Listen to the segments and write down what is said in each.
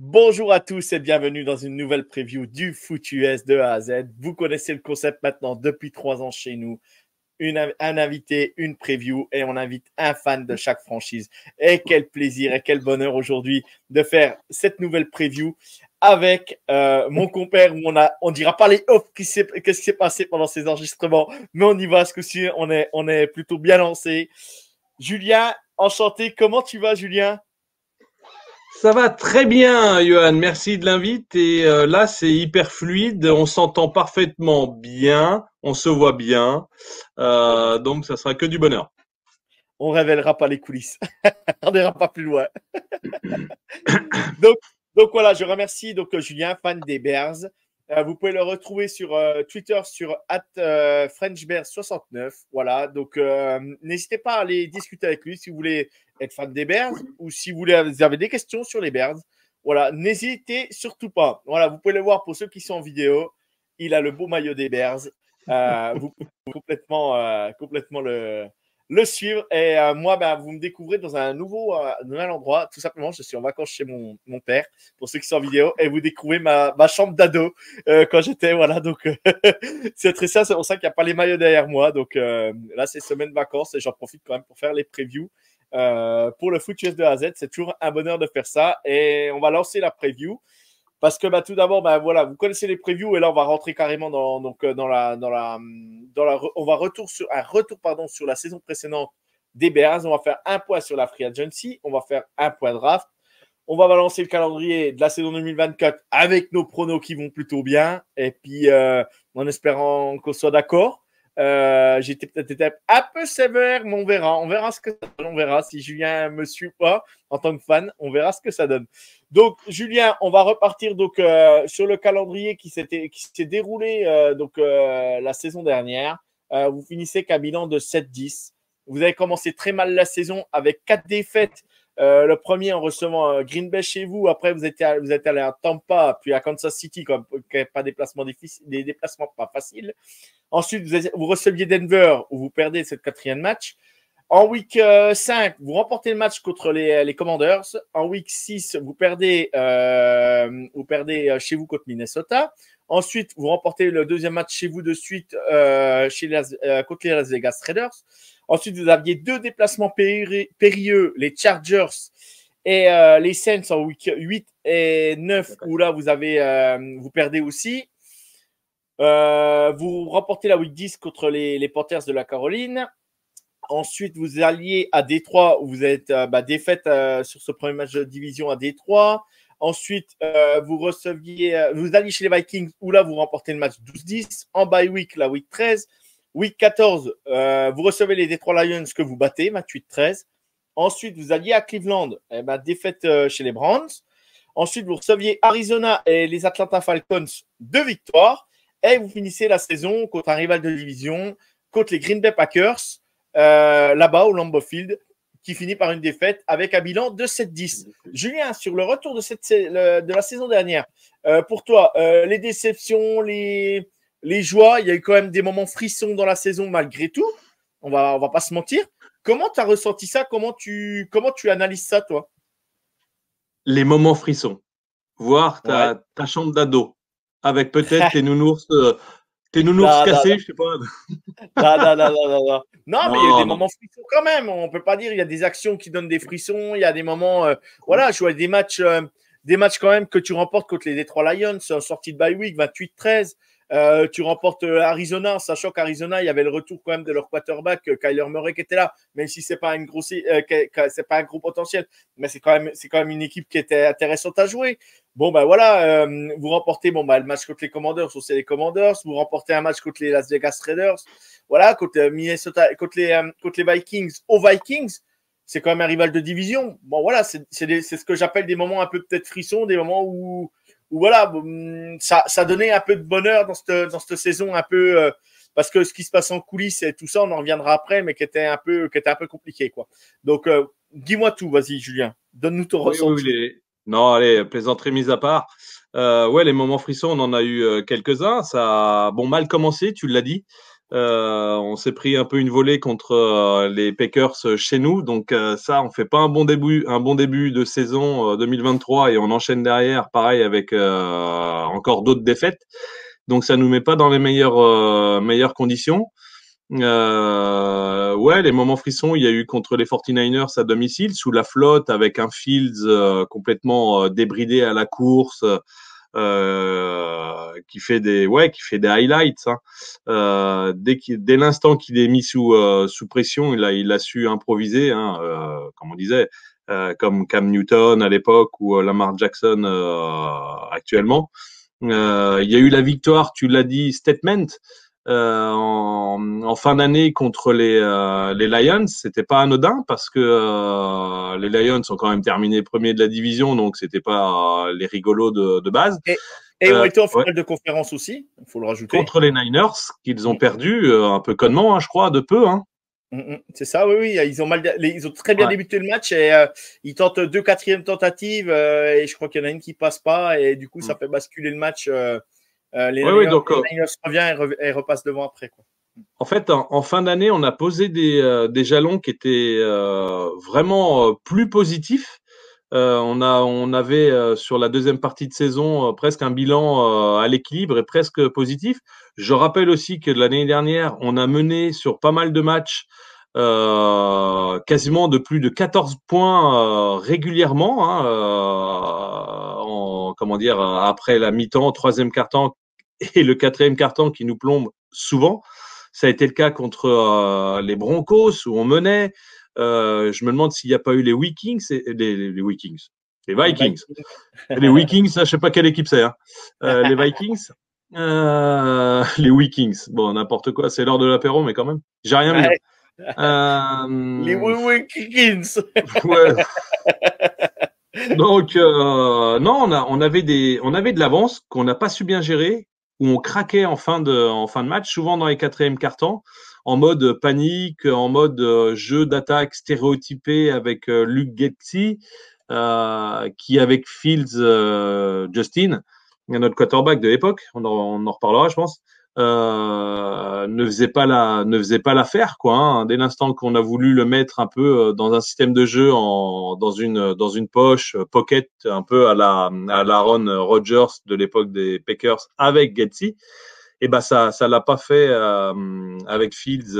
Bonjour à tous et bienvenue dans une nouvelle preview du foot US de A à Z. Vous connaissez le concept maintenant depuis 3 ans chez nous. Un invité, une preview et on invite un fan de chaque franchise. Et quel plaisir et quel bonheur aujourd'hui de faire cette nouvelle preview avec mon compère où on dira pas les off qu'est-ce qui s'est passé pendant ces enregistrements, mais on y va, ce coup-ci on est plutôt bien lancé. Julien, enchanté, comment tu vas Julien? Ça va très bien, Johan. Merci de l'invite. Et là, c'est hyper fluide. On s'entend parfaitement bien. On se voit bien. Donc, ça sera que du bonheur. On révélera pas les coulisses. On n'ira pas plus loin. donc, donc voilà, je remercie Julien, fan des Bears. Vous pouvez le retrouver sur Twitter sur @FrenchBears69. Voilà, donc n'hésitez pas à aller discuter avec lui si vous voulez être fan des Bears ou si vous avez des questions sur les Bears. Voilà, n'hésitez surtout pas. Voilà, vous pouvez le voir pour ceux qui sont en vidéo. Il a le beau maillot des Bears. Vous pouvez complètement le suivre. Et moi, vous me découvrez dans un nouvel endroit. Tout simplement, je suis en vacances chez mon père, pour ceux qui sont en vidéo, et vous découvrez ma chambre d'ado quand j'étais. Voilà, donc c'est très ça. C'est pour ça qu'il n'y a pas les maillots derrière moi. Donc là, c'est semaine de vacances et j'en profite quand même pour faire les previews. Pour le foot US de A à Z, c'est toujours un bonheur de faire ça. Et on va lancer la preview. Parce que tout d'abord, voilà, vous connaissez les previews et là on va rentrer carrément on va un retour sur la saison précédente des Bears. On va faire un point sur la free agency, on va faire un point draft, on va balancer le calendrier de la saison 2024 avec nos pronos qui vont plutôt bien et puis en espérant qu'on soit d'accord. J'étais peut-être un peu sévère, mais on verra ce que ça donne. On verra si Julien me suit pas en tant que fan. On verra ce que ça donne. Donc, Julien, on va repartir sur le calendrier qui s'est déroulé la saison dernière. Vous finissez qu'un bilan de 7-10. Vous avez commencé très mal la saison avec 4 défaites. Le premier en recevant Green Bay chez vous. Après, vous êtes allé à Tampa, puis à Kansas City, pas des déplacements pas faciles. Ensuite, vous receviez Denver où vous perdez cette 4e match. En week 5, vous remportez le match contre les Commanders. En week 6, vous perdez chez vous contre Minnesota. Ensuite, vous remportez le 2e match chez vous de suite contre les Las Vegas Raiders. Ensuite, vous aviez 2 déplacements périlleux, les Chargers et les Saints en week 8 et 9, où là, vous perdez aussi. Vous remportez la week 10 contre les Panthers de la Caroline. Ensuite, vous alliez à Détroit où vous êtes défaite sur ce premier match de division à Détroit. Ensuite, vous alliez chez les Vikings où là, vous remportez le match 12-10. En bye week, la week 13. Week 14, vous recevez les Detroit Lions que vous battez, match 8-13. Ensuite, vous alliez à Cleveland, défaite chez les Browns. Ensuite, vous receviez Arizona et les Atlanta Falcons, 2 victoires. Et vous finissez la saison contre un rival de division, contre les Green Bay Packers, là-bas au Lambeau Field, qui finit par une défaite avec un bilan de 7-10. Julien, sur le retour de la saison dernière, pour toi, les déceptions, les joies, il y a eu quand même des moments frissons dans la saison malgré tout. On va pas se mentir. Comment tu as ressenti ça? Comment tu analyses ça, toi? Les moments frissons. Voir ta chambre d'ado avec peut-être tes nounours cassés, je sais pas. Non, mais il y a eu des moments frissons quand même. On peut pas dire il y a des actions qui donnent des frissons. Il y a des moments, voilà, je vois des matchs quand même que tu remportes contre les Detroit Lions en sortie de bye week, 28-13. Tu remportes Arizona, sachant qu'Arizona, il y avait le retour quand même de leur quarterback, Kyler Murray, qui était là, même si c'est pas c'est pas un gros potentiel, mais c'est quand même une équipe qui était intéressante à jouer. Bon, voilà, vous remportez le match contre les Commanders, c'est les Commanders, vous remportez un match contre les Las Vegas Raiders, voilà, contre Minnesota, contre les Vikings, aux Vikings, c'est quand même un rival de division. Bon, voilà, c'est ce que j'appelle des moments un peu peut-être frissons, des moments où voilà, ça donnait un peu de bonheur dans cette saison un peu parce que ce qui se passe en coulisses et tout ça, on en reviendra après, mais qui était un peu compliqué, quoi. Donc, dis-moi tout, vas-y, Julien, donne-nous ton ressenti. Oui. Non, allez, plaisanterie mise à part. Ouais, les moments frissons, on en a eu quelques-uns. Ça a mal commencé, tu l'as dit. On s'est pris un peu une volée contre les Packers chez nous, donc ça, on fait pas un bon début de saison 2023 et on enchaîne derrière, pareil avec encore d'autres défaites. Donc ça nous met pas dans les meilleures conditions. Ouais, les moments frissons, il y a eu contre les 49ers à domicile, sous la flotte, avec un Fields complètement débridé à la course, qui fait des highlights. Hein. Dès l'instant qu'il est mis sous pression, il a su improviser, hein, comme on disait, comme Cam Newton à l'époque ou Lamar Jackson actuellement. Il y a eu la victoire, tu l'as dit, statement. En fin d'année contre les Lions, c'était pas anodin parce que les Lions sont quand même terminés premiers de la division, donc c'était pas les rigolos de base. Et ont été en finale de conférence aussi, il faut le rajouter. Contre les Niners, qu'ils ont perdu un peu connement, hein, je crois, de peu. Hein. C'est ça, oui. Ils ont très bien débuté le match et ils tentent 2 quatrièmes tentatives et je crois qu'il y en a une qui passe pas et du coup, ça fait basculer le match. Les Niners reviennent et repassent devant après. Quoi. En fait, en fin d'année, on a posé des jalons qui étaient vraiment plus positifs. On avait sur la deuxième partie de saison presque un bilan à l'équilibre et presque positif. Je rappelle aussi que l'année dernière, on a mené sur pas mal de matchs quasiment de plus de 14 points régulièrement, hein, après la mi-temps, troisième quart-temps et le quatrième quart-temps qui nous plombe souvent. Ça a été le cas contre les Broncos où on menait. Je me demande s'il n'y a pas eu les Vikings, les Vikings, les Vikings. Les Vikings, je ne sais pas quelle équipe c'est. Hein. Les Vikings, les Vikings. Bon, n'importe quoi, c'est l'heure de l'apéro, mais quand même, j'ai rien mis. Les Vikings. Ouais. Donc, non, on avait de l'avance qu'on n'a pas su bien gérer, où on craquait en fin de match, souvent dans les quatrièmes quart-temps, en mode panique, en mode jeu d'attaque stéréotypé avec Luke Getsy, qui avec Fields, Justin, notre quarterback de l'époque, on en reparlera, je pense, ne faisait pas l'affaire, quoi. Hein. Dès l'instant qu'on a voulu le mettre un peu dans un système de jeu, dans une poche pocket, un peu à la Aaron Rodgers de l'époque des Packers avec Getsy, et ben ça l'a pas fait avec Fields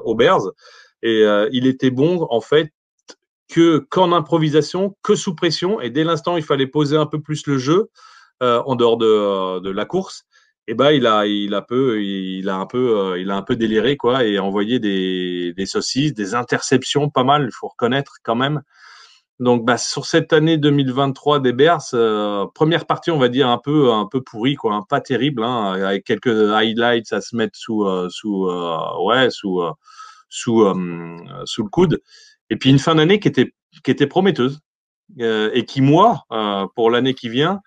aux Bears. Et il était bon en fait qu'en improvisation, que sous pression. Et dès l'instant il fallait poser un peu plus le jeu en dehors de la course. Et ben il a un peu déliré quoi et envoyé des saucisses, des interceptions, pas mal, il faut reconnaître quand même. Donc sur cette année 2023 des Bears, première partie on va dire un peu pourrie quoi, hein, pas terrible, hein, avec quelques highlights à se mettre sous le coude. Et puis une fin d'année qui était prometteuse et qui moi pour l'année qui vient.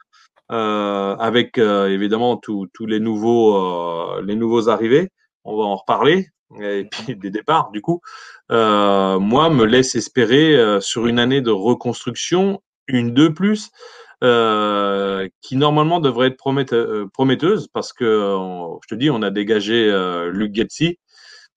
Avec évidemment tous les nouveaux arrivés, on va en reparler, et puis des départs du coup. Moi, me laisse espérer sur une année de reconstruction, une de plus, qui normalement devrait être prometteuse parce que, je te dis, on a dégagé Luke Getsy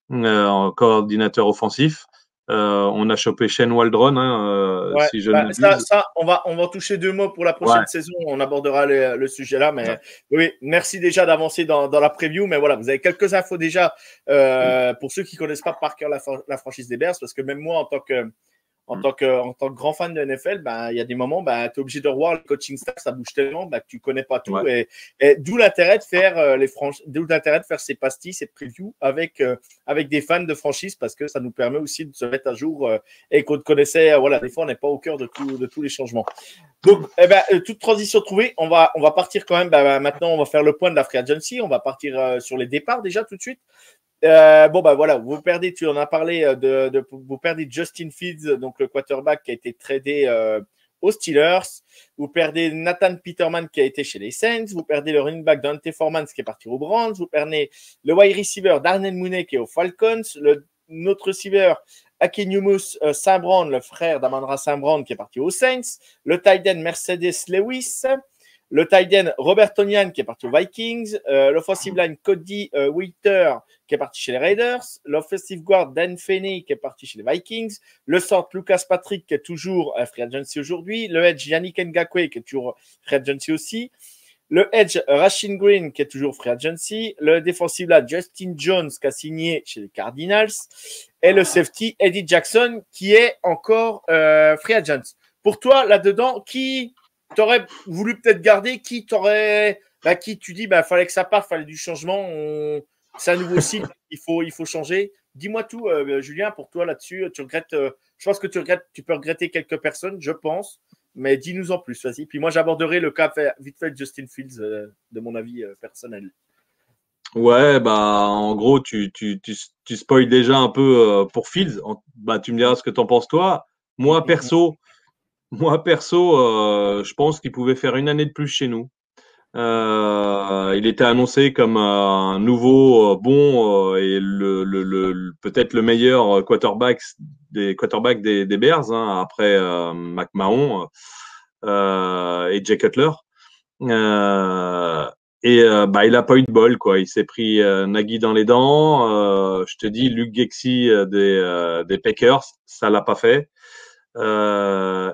en coordinateur offensif. On a chopé Shane Waldron, hein, si je ne m'abuse. Ça, on va toucher 2 mots pour la prochaine saison. On abordera le sujet là. Mais oui, merci déjà d'avancer dans la preview. Mais voilà, vous avez quelques infos déjà pour ceux qui connaissent pas par cœur la franchise des Bears, parce que même moi, en tant que grand fan de NFL, il y a des moments, tu es obligé de revoir le coaching staff, ça bouge tellement que tu connais pas tout. Et d'où l'intérêt de faire ces pastilles, ces previews avec des fans de franchise, parce que ça nous permet aussi de se mettre à jour et qu'on connaissait. Des fois, on n'est pas au cœur de tous les changements. Donc, toute transition trouvée, on va partir quand même. Maintenant, on va faire le point de la free agency. On va partir sur les départs déjà tout de suite. Voilà, vous perdez, tu en as parlé, vous perdez Justin Fields, donc le quarterback qui a été tradé aux Steelers. Vous perdez Nathan Peterman qui a été chez les Saints. Vous perdez le running back Dante Foreman qui est parti aux Browns. Vous perdez le wide receiver Darnell Mooney qui est aux Falcons. Notre receiver Akenyumus Saint-Brown, le frère d'Amon-Ra Saint-Brown qui est parti aux Saints. Le tight end Mercedes Lewis. Le tight end Robert Tonyan qui est parti aux Vikings. L'offensive line Cody Whitter qui est parti chez les Raiders. L'offensive guard Dan Feeney qui est parti chez les Vikings. Le centre Lucas Patrick qui est toujours free agency aujourd'hui. Le edge Yannick Ngakoue qui est toujours free agency aussi. Le edge Rashin Green qui est toujours free agency. Le défensif là Justin Jones qui a signé chez les Cardinals. Et le safety Eddie Jackson qui est encore free agent. Pour toi là-dedans, qui t'aurais voulu peut-être garder, qui tu dis fallait que ça parte, fallait du changement, c'est un nouveau cycle, il faut changer. Dis-moi tout, Julien, pour toi là-dessus, tu regrettes, je pense que tu peux regretter quelques personnes, je pense, mais dis-nous en plus, vas-y. Puis moi, j'aborderai le cas vite fait de Justin Fields, de mon avis personnel. Ouais, en gros, tu spoil déjà un peu pour Fields. Tu me diras ce que t'en penses toi. Moi, perso, je pense qu'il pouvait faire une année de plus chez nous. Il était annoncé comme un nouveau et peut-être le meilleur quarterback des Bears après McMahon et Jay Cutler. Il a pas eu de bol, quoi. Il s'est pris Nagy dans les dents. Je te dis, Luke Getsy des Packers, ça l'a pas fait.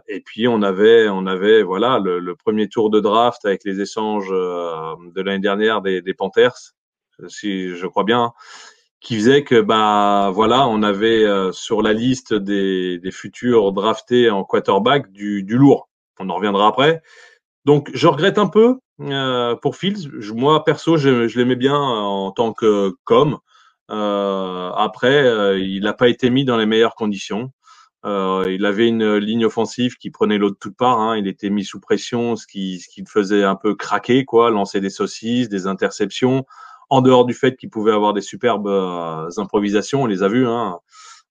Et puis on avait voilà le premier tour de draft avec les échanges de l'année dernière des Panthers, si je crois bien, qui faisait que voilà, on avait sur la liste des futurs draftés en quarterback du lourd. On en reviendra après. Donc je regrette un peu pour Fields. Moi perso, je l'aimais bien en tant que après, il n'a pas été mis dans les meilleures conditions. Il avait une ligne offensive qui prenait l'eau de toutes parts. Il était mis sous pression, ce qui le faisait un peu craquer, quoi, lancer des saucisses, des interceptions. En dehors du fait qu'il pouvait avoir des superbes improvisations, on les a vues.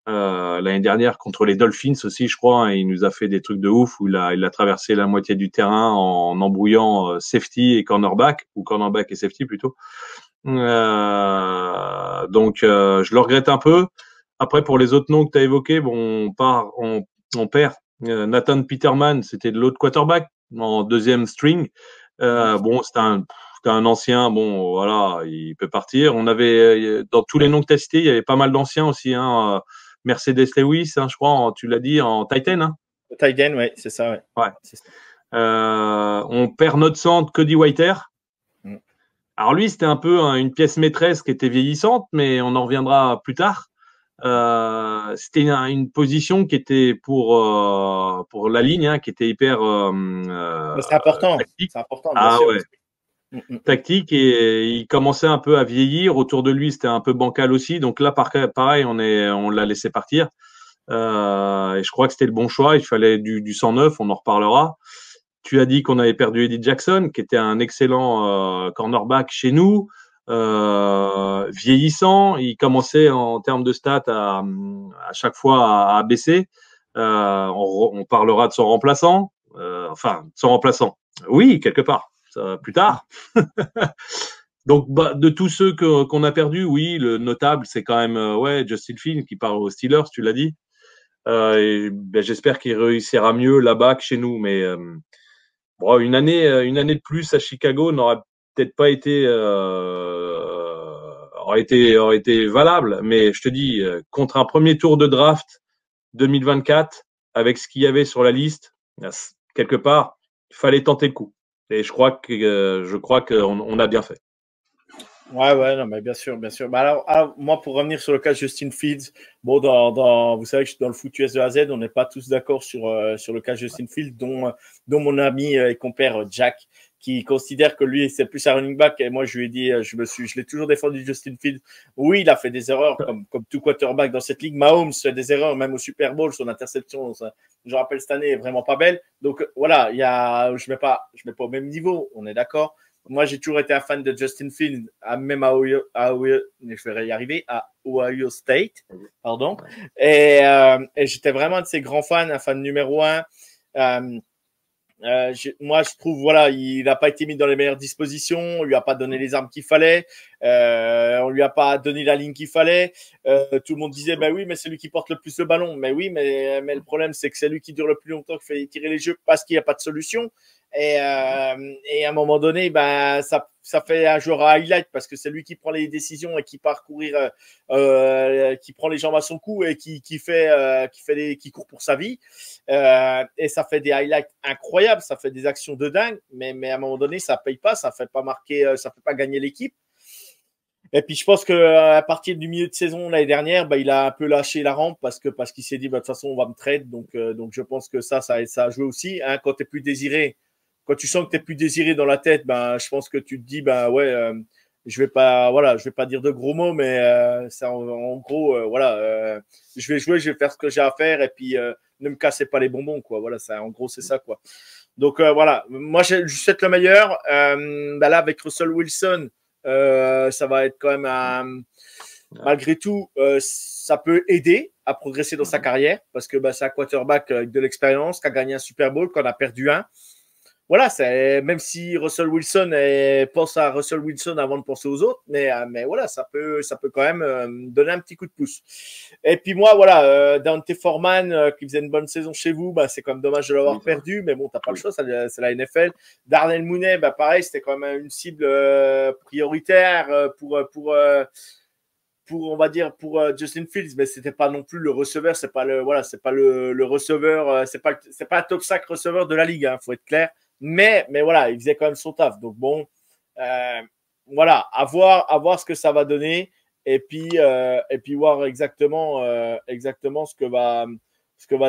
L'année dernière contre les Dolphins aussi, je crois, il nous a fait des trucs de ouf où il a traversé la moitié du terrain en embrouillant safety et cornerback, ou cornerback et safety plutôt. Donc, je le regrette un peu. Après, pour les autres noms que tu as évoqués, on perd Nathan Peterman, c'était de l'autre quarterback en deuxième string. C'était un ancien, voilà, il peut partir. On avait, dans tous les noms que tu as cités, il y avait pas mal d'anciens aussi. Mercedes Lewis, je crois, tu l'as dit, en Titan. Titan, oui, c'est ça. Ouais. C'est ça. On perd notre centre, Cody Whiter. Alors lui, c'était un peu une pièce maîtresse qui était vieillissante, mais on en reviendra plus tard. C'était une position qui était pour la ligne, qui était hyper c'est important. Tactique. C'est important, bien sûr. Ouais. Tactique, et il commençait un peu à vieillir. Autour de lui, c'était un peu bancal aussi. Donc là, pareil, on l'a laissé partir. Et je crois que c'était le bon choix. Il fallait du 109, on en reparlera. Tu as dit qu'on avait perdu Eddie Jackson, qui était un excellent cornerback chez nous. Vieillissant, il commençait en termes de stats à chaque fois à baisser. On parlera de son remplaçant, de son remplaçant. Oui, quelque part, plus tard. Donc, de tous ceux qu'on a perdus, oui, le notable, c'est quand même Justin Fields qui part aux Steelers, tu l'as dit. J'espère qu'il réussira mieux là-bas que chez nous, mais une année de plus à Chicago n'aurait peut-être pas été aurait été valable, mais je te dis, contre un premier tour de draft 2024, avec ce qu'il y avait sur la liste, quelque part, il fallait tenter le coup. Et je crois qu'on a bien fait. Ouais, non, mais bien sûr. Alors, moi, pour revenir sur le cas de Justin Fields, vous savez que je suis dans le foot US de A à Z, on n'est pas tous d'accord sur le cas de Justin Fields, dont mon ami et compère Jack, qui considère que lui, c'est plus un running back. Et moi, je lui ai dit, je l'ai toujours défendu, Justin Fields. Oui, il a fait des erreurs, comme tout quarterback dans cette ligue. Mahomes fait des erreurs, même au Super Bowl, son interception, je rappelle, cette année est vraiment pas belle. Donc, voilà, je mets pas au même niveau, on est d'accord. Moi, j'ai toujours été un fan de Justin Fields, même je vais y arriver, à Ohio State, pardon. Et j'étais vraiment un de ses grands fans, un fan numéro un. Moi, je trouve, voilà, il n'a pas été mis dans les meilleures dispositions. On lui a pas donné les armes qu'il fallait. On lui a pas donné la ligne qu'il fallait. Tout le monde disait, oui, mais c'est lui qui porte le plus le ballon. Mais oui, mais le problème, c'est que c'est lui qui dure le plus longtemps, qui fait tirer les jeux parce qu'il n'y a pas de solution. Et à un moment donné, ben, ça fait un joueur à highlight parce que c'est lui qui prend les décisions et qui parcourir, qui prend les jambes à son cou et qui qui court pour sa vie. Et ça fait des highlights incroyables, ça fait des actions de dingue, mais à un moment donné, ça paye pas, ça fait pas marquer, ça fait pas gagner l'équipe. Et puis je pense que à partir du milieu de saison l'année dernière, bah, il a un peu lâché la rampe parce qu'il s'est dit bah, de toute façon on va me trade. Donc je pense que ça a joué aussi. Hein, quand t'es plus désiré, quand tu sens que t'es plus désiré dans la tête, ben je pense que tu te dis bah ouais, je vais pas dire de gros mots, mais c'est en gros voilà, je vais jouer, je vais faire ce que j'ai à faire et puis ne me cassez pas les bonbons quoi. Voilà, ça en gros c'est ça quoi. Donc voilà, moi je souhaite le meilleur. Bah, là avec Russell Wilson. Ça va être quand même malgré tout, ça peut aider à progresser dans sa carrière parce que bah, c'est un quarterback avec de l'expérience qui a gagné un Super Bowl, qu'on a perdu un. Voilà, même si Russell Wilson pense à Russell Wilson avant de penser aux autres, mais voilà, ça peut quand même donner un petit coup de pouce. Et puis moi, voilà, Dante Foreman qui faisait une bonne saison chez vous, bah, c'est quand même dommage de l'avoir perdu, mais bon, t'as pas le choix, c'est la NFL. Darnell Mooney, bah, pareil, c'était quand même une cible prioritaire pour on va dire pour Justin Fields, mais c'était pas non plus le receveur, c'est pas le receveur, c'est pas un top 5 receveur de la ligue, hein, faut être clair. Mais voilà, il faisait quand même son taf. Donc bon, voilà, à voir ce que ça va donner et puis voir exactement ce que va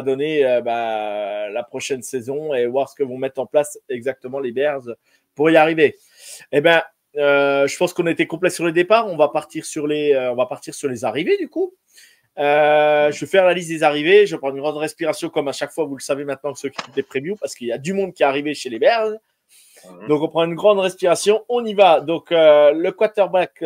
donner la prochaine saison et voir ce que vont mettre en place exactement les Bears pour y arriver. Eh ben, je pense qu'on était complet sur les départs. On va partir sur les arrivées du coup. Je vais faire la liste des arrivées. Je vais prendre une grande respiration comme à chaque fois. Vous le savez maintenant que ceux qui écoutent les previews parce qu'il y a du monde qui est arrivé chez les Bears. Donc on prend une grande respiration. On y va. Donc le quarterback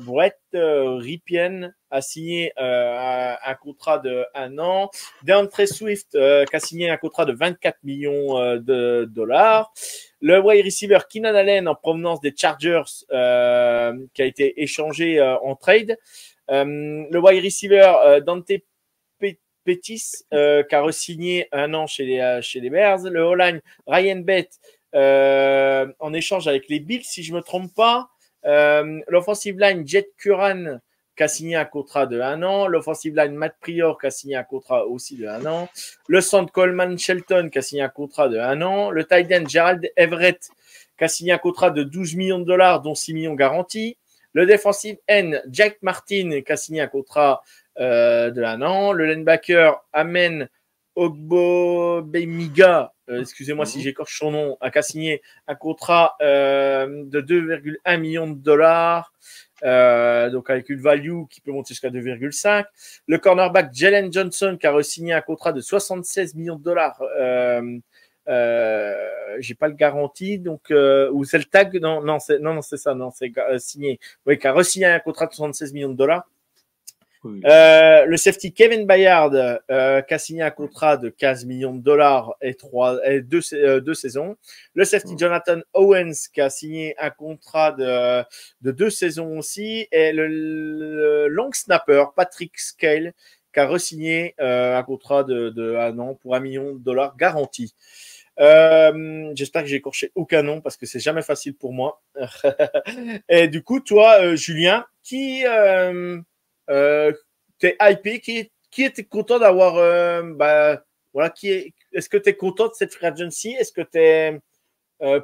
Brett Ripien a signé un contrat de 1 an. DeAndre Swift qui a signé un contrat de 24 millions de dollars. Le wide receiver Keenan Allen en provenance des Chargers qui a été échangé en trade. Le wide receiver Dante Pettis qui a re-signé 1 an chez les Bears. Le O-line Ryan Bett en échange avec les Bills, si je me trompe pas. L'offensive line Jet Curran qui a signé un contrat de 1 an. L'offensive line Matt Prior qui a signé un contrat aussi de 1 an. Le centre Coleman Shelton qui a signé un contrat de 1 an. Le tight end Gerald Everett qui a signé un contrat de 12 millions de dollars, dont 6 millions garantis. Le defensive end Jack Martin qui a signé un contrat de 1 an. Le linebacker Amen Ogbobemiga, excusez-moi si j'écorche son nom, a signé un contrat de 2,1 millions de dollars, donc avec une value qui peut monter jusqu'à 2,5. Le cornerback Jalen Johnson qui a re-signé un contrat de 76 millions de dollars. J'ai pas le garantie, donc ou c'est le tag, non c'est ça, non c'est signé, oui, qui a re-signé un contrat de 76 millions de dollars. Le safety Kevin Bayard qui a signé un contrat de 15 millions de dollars et deux saisons. Le safety Jonathan Owens qui a signé un contrat de 2 saisons aussi. Et le long snapper Patrick Scale qui a re-signé un contrat de 1 an pour 1 million de dollars garanti. J'espère que j'ai écorché aucun nom parce que c'est jamais facile pour moi. Et du coup, toi, Julien, t'es hypé, qui était content d'avoir voilà, est-ce que t'es content de cette free agency? Est-ce que t'es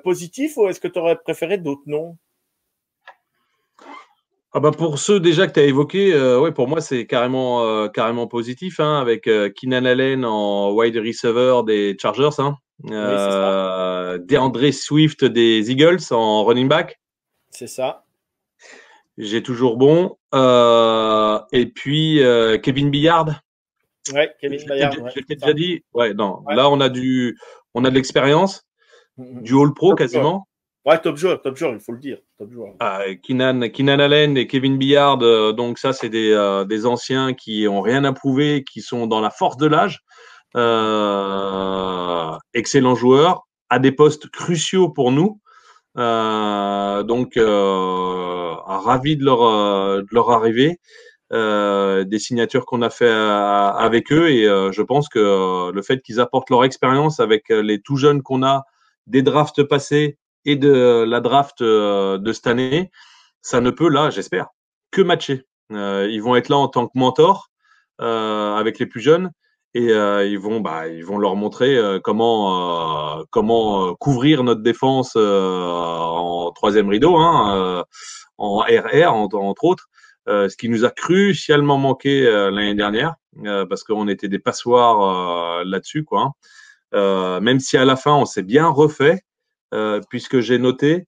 positif ou est-ce que tu aurais préféré d'autres noms? Ah bah pour ceux déjà que tu as évoqués, ouais, pour moi c'est carrément positif, hein, avec Keenan Allen en wide receiver des Chargers, hein, Oui, c'est ça. DeAndre Swift des Eagles en running back. C'est ça. J'ai toujours bon. Et puis Kevin Byard. Ouais, Kevin Bayard. Je t'ai déjà dit. Ouais, non. Ouais. Là, on a de l'expérience, du All-Pro top quasiment. Ouais, top joueur, il faut le dire. Top joueur. Keenan Allen et Kevin Byard, donc ça, c'est des anciens qui ont rien à prouver, qui sont dans la force de l'âge. Excellents joueurs, à des postes cruciaux pour nous. Donc, ravi de leur arrivée, des signatures qu'on a fait avec eux, et je pense que le fait qu'ils apportent leur expérience avec les tout jeunes qu'on a, des drafts passés et de la draft de cette année, ça ne peut, là, j'espère, que matcher. Ils vont être là en tant que mentor avec les plus jeunes et ils vont leur montrer comment couvrir notre défense en troisième rideau, hein, en RR entre autres. Ce qui nous a crucialement manqué l'année dernière, parce qu'on était des passoires là-dessus, quoi. Même si à la fin on s'est bien refait, puisque j'ai noté,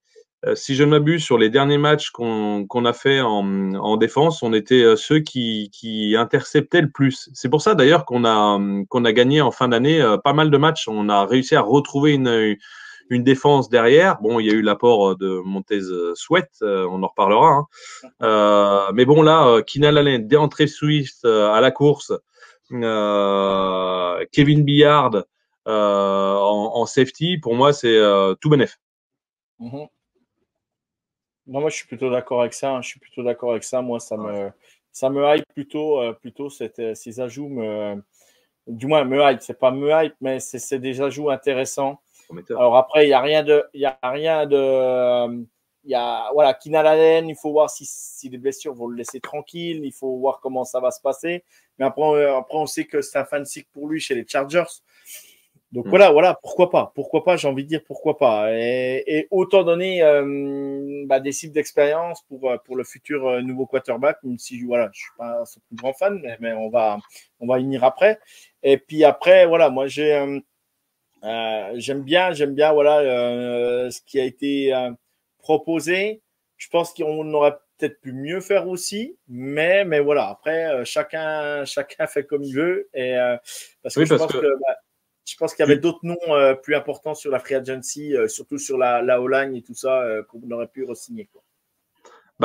si je ne m'abuse, sur les derniers matchs qu'on a fait en défense, on était ceux qui interceptaient le plus. C'est pour ça d'ailleurs qu'on a gagné en fin d'année pas mal de matchs. On a réussi à retrouver une défense derrière. Bon, il y a eu l'apport de Montez Sweat, on en reparlera, hein. Mais bon, là, Keenan Allen, DeAndre Swift à la course, Kevin Byard en safety, pour moi, c'est tout bénef. Non, moi, je suis plutôt d'accord avec ça. Je suis plutôt d'accord avec ça. Moi, ça me hype plutôt ces ajouts du moins me hype. C'est pas me hype, mais c'est des ajouts intéressants. Alors après, il y a rien de, voilà, Keenan Allen, il faut voir si les blessures vont le laisser tranquille. Il faut voir comment ça va se passer. Mais après on sait que c'est un fan cycle pour lui chez les Chargers. Donc voilà, pourquoi pas, j'ai envie de dire pourquoi pas. Et autant donner des cibles d'expérience pour le futur nouveau quarterback, même si voilà, je suis pas son plus grand fan, mais on va y venir après. Et puis après, voilà, moi j'aime bien voilà ce qui a été proposé. Je pense qu'on aurait peut-être pu mieux faire aussi, mais voilà, après chacun fait comme il veut et parce que je pense qu'il y avait d'autres noms plus importants sur la free agency, surtout sur la O-line et tout ça, qu'on aurait pu re-signer, quoi.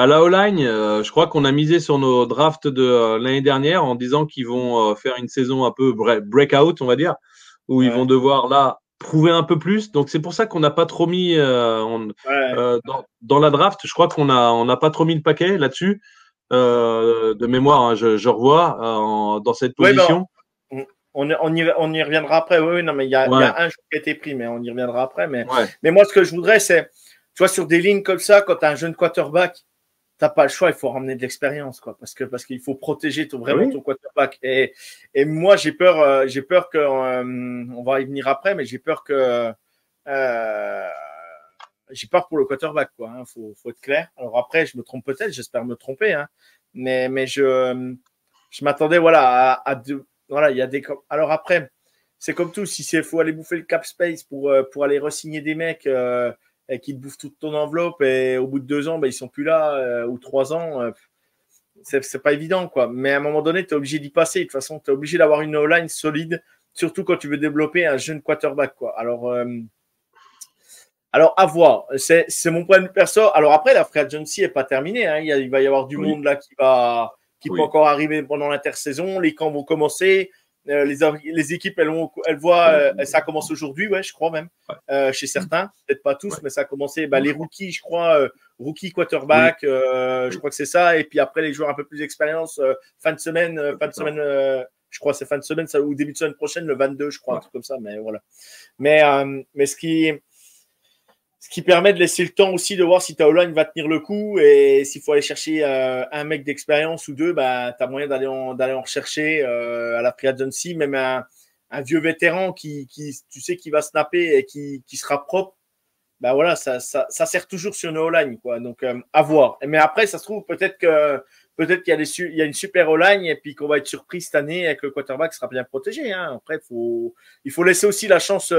La O-line, je crois qu'on a misé sur nos drafts de l'année dernière en disant qu'ils vont faire une saison un peu breakout, on va dire, où ils vont devoir là prouver un peu plus. Donc c'est pour ça qu'on n'a pas trop mis dans la draft. Je crois qu'on n'a pas trop mis le paquet là-dessus. De mémoire, hein, je revois dans cette position. On y reviendra après. Oui, non, mais il y a un joueur qui a été pris, mais on y reviendra après. Mais moi, ce que je voudrais, c'est, tu vois, sur des lignes comme ça, quand tu as un jeune quarterback, tu n'as pas le choix, il faut ramener de l'expérience, quoi, parce qu'il faut protéger vraiment ton quarterback. Et moi, j'ai peur que, on va y venir après, mais j'ai peur pour le quarterback, quoi. Hein, faut être clair. Alors après, je me trompe peut-être, j'espère me tromper, hein, mais je m'attendais, voilà, à deux. Voilà, il y a des. Alors après, c'est comme tout. Si c'est faut aller bouffer le cap space pour aller re-signer des mecs et qui te bouffent toute ton enveloppe et au bout de 2 ans, ils sont plus là ou 3 ans, c'est pas évident, quoi. Mais à un moment donné, tu es obligé d'y passer. De toute façon, tu es obligé d'avoir une O-line solide, surtout quand tu veux développer un jeune quarterback, quoi. Alors à voir. C'est mon point de vue perso. Alors après, la free agency est pas terminée. Hein. Il va y avoir du monde là qui peut encore arriver pendant l'intersaison. Les camps vont commencer. Les équipes, elles voient, ça commence aujourd'hui, je crois même, chez certains, peut-être pas tous, mais ça a commencé. Les rookies, je crois, rookie quarterback, je crois que c'est ça. Et puis après, les joueurs un peu plus d'expérience, fin de semaine, je crois que c'est fin de semaine, ça, ou début de semaine prochaine, le 22, je crois, un truc comme ça. Mais voilà. Mais ce qui permet de laisser le temps aussi de voir si ta O-line va tenir le coup et s'il faut aller chercher un mec d'expérience ou deux, tu as moyen d'aller en rechercher à la free agency, même un vieux vétéran qui tu sais qui va snapper et qui sera propre. Voilà, ça sert toujours sur une O-line, quoi. Donc à voir. Mais après, ça se trouve peut-être qu'il y a une super O-line et puis qu'on va être surpris cette année et que le quarterback sera bien protégé. Hein. Après, il faut laisser aussi la chance.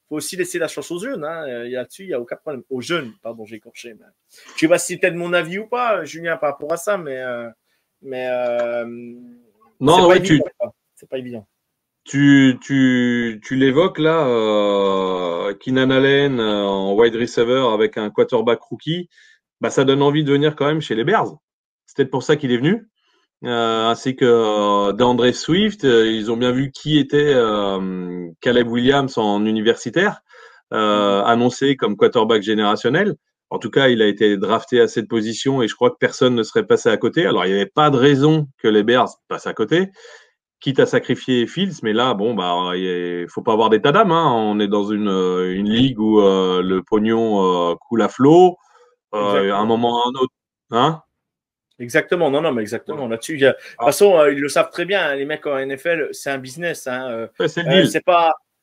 Faut aussi laisser la chance aux jeunes. Hein. Là-dessus, il n'y a aucun problème. Aux jeunes, pardon, j'ai écorché. Mais... Je ne sais pas si c'était de mon avis ou pas, Julien, par rapport à ça, mais non, c'est pas évident. Tu l'évoques là, Keenan Allen en wide receiver avec un quarterback rookie, ça donne envie de venir quand même chez les Bears. C'est peut-être pour ça qu'il est venu. Ainsi que DeAndre Swift, ils ont bien vu qui était Caleb Williams en universitaire, annoncé comme quarterback générationnel. En tout cas, il a été drafté à cette position et je crois que personne ne serait passé à côté. Alors, il n'y avait pas de raison que les Bears passent à côté. quitte à sacrifier Fields, mais là, bon, bah, il faut pas avoir d'état d'âme. Hein. On est dans une ligue où le pognon coule à flot. À un Exactement. moment ou à un autre. Hein? Exactement, non, non, mais exactement. Là-dessus, de toute Ah, façon, ils le savent très bien. Hein, les mecs en NFL, c'est un business. Hein, ouais, c'est le deal.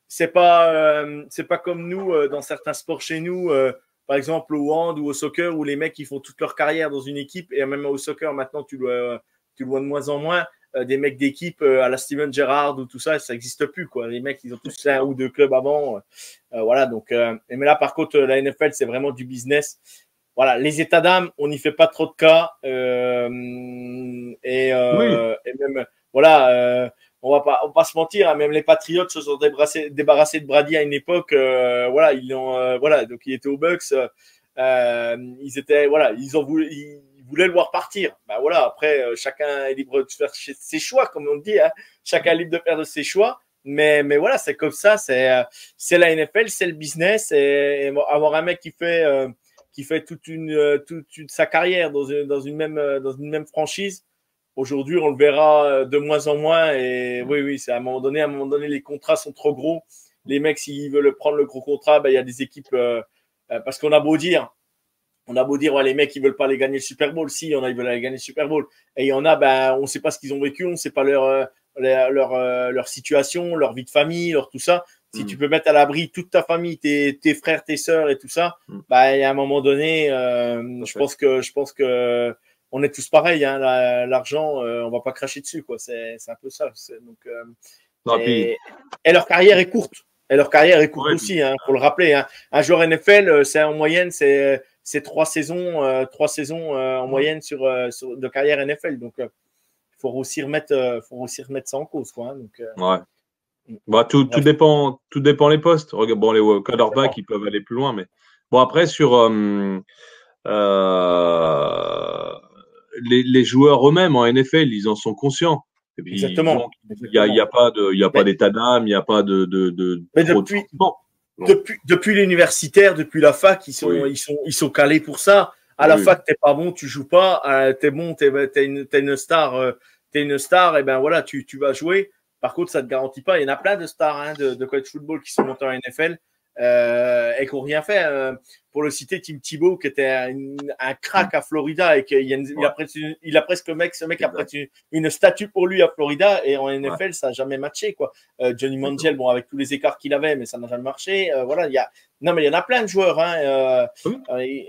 c'est pas comme nous dans certains sports chez nous, par exemple au hand ou au soccer, où les mecs ils font toute leur carrière dans une équipe et même au soccer maintenant tu le vois de moins en moins. Des mecs d'équipe à la Steven Gerrard ou tout ça, ça n'existe plus quoi. Les mecs ils ont tous un ou deux clubs avant, voilà. Donc, mais là par contre la NFL c'est vraiment du business. Voilà, les états d'âme, on n'y fait pas trop de cas. Oui. Et même, voilà, on va pas se mentir, hein, même les Patriots se sont débarrassés de Brady à une époque. Voilà, voilà, donc il était aux Bucks. Ils voulaient le voir partir. Ben voilà, après, chacun est libre de faire ses choix, comme on dit. Hein. Chacun est libre de faire de ses choix. Mais voilà, c'est comme ça. C'est la NFL, c'est le business. Et avoir un mec qui fait toute sa carrière dans une même franchise. Aujourd'hui, on le verra de moins en moins. Et oui, c'est à un moment donné, les contrats sont trop gros. Les mecs, s'ils veulent prendre le gros contrat, ben, il y a des équipes, parce qu'on a beau dire, ouais, les mecs, ils veulent pas aller gagner le Super Bowl. Si, il y en a, ils veulent aller gagner le Super Bowl. Et il y en a, ben, on sait pas ce qu'ils ont vécu, on sait pas leur situation, leur vie de famille, leur tout ça. Si tu peux mettre à l'abri toute ta famille, tes frères, tes sœurs et tout ça, bah, il y a un moment donné, je pense que on est tous pareils. Hein, l'argent, on va pas cracher dessus, quoi. C'est un peu ça. Donc, Non, puis, et leur carrière est courte. Et leur carrière est courte ouais, aussi, hein, faut le rappeler. Hein. Un joueur NFL, c'est en moyenne, c'est 3 saisons, en moyenne sur de carrière NFL. Donc, faut aussi remettre ça en cause, quoi. Hein, donc, ouais. Bah, bref, tout dépend les postes. Regarde, bon, les quarterbacks, exactement. ils peuvent aller plus loin, mais bon, après, sur euh, les joueurs eux-mêmes en NFL, ils en sont conscients. Et puis, Exactement. donc, il y Exactement. a pas de, il y a pas Mais, d'état d'âme, il n'y a pas de mais trop de sentiments. Donc, depuis l'universitaire, depuis la fac, oui, ils sont calés pour ça. À la oui, fac, t'es pas bon, tu joues pas. T'es bon, t'es une star, et ben voilà, tu vas jouer. Par contre, ça te garantit pas. Il y en a plein de stars hein, de college football qui sont montés en NFL et qui n'ont rien fait. Pour le citer, Tim Tebow, qui était un crack à Florida et il a presque ce mec a exact. presque une statue pour lui à Florida et en Ouais, NFL, ça n'a jamais matché quoi. Johnny exactement. Manziel, bon, avec tous les écarts qu'il avait, mais ça n'a jamais marché. Voilà, non, mais il y en a plein de joueurs. Hein, Oui.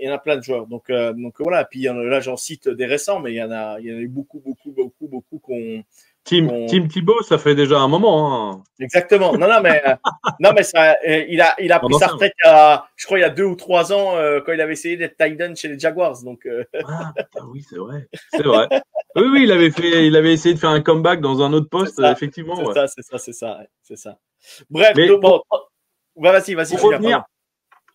il y en a plein de joueurs. Donc voilà. Puis là, j'en cite des récents, mais il y en a eu beaucoup, beaucoup, beaucoup, beaucoup Tim Thibault, ça fait déjà un moment. Hein. Exactement. Non, mais ça, il a En pris sa ancien. retraite, je crois, il y a 2 ou 3 ans, quand il avait essayé d'être tight end chez les Jaguars. Donc, Ah, putain, oui, c'est vrai. C'est vrai. Oui, oui, il avait essayé de faire un comeback dans un autre c'est poste, ça, effectivement, ouais. c'est ça. Bref, Mais donc, bon, ouais, vas-y, pour Julien, pardon.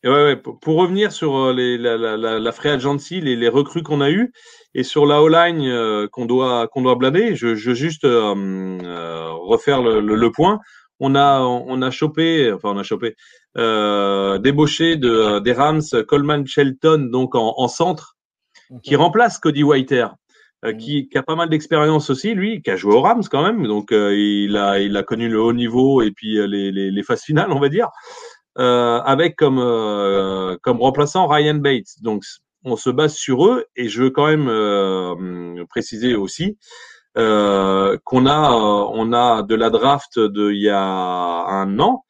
revenir, pour revenir sur la free agency, les recrues qu'on a eues, et sur la O-line qu'on doit blâmer, je veux juste refaire le point. On a chopé, enfin on a chopé, débauché des Rams Coleman Shelton donc en centre, qui Mhm, remplace Cody Whitehair. mhm, Qui a pas mal d'expérience aussi, lui, qui a joué aux Rams quand même, donc il a connu le haut niveau et puis les phases finales, on va dire, avec comme remplaçant Ryan Bates. Donc on se base sur eux et je veux quand même préciser aussi on a de la draft de il y a un an,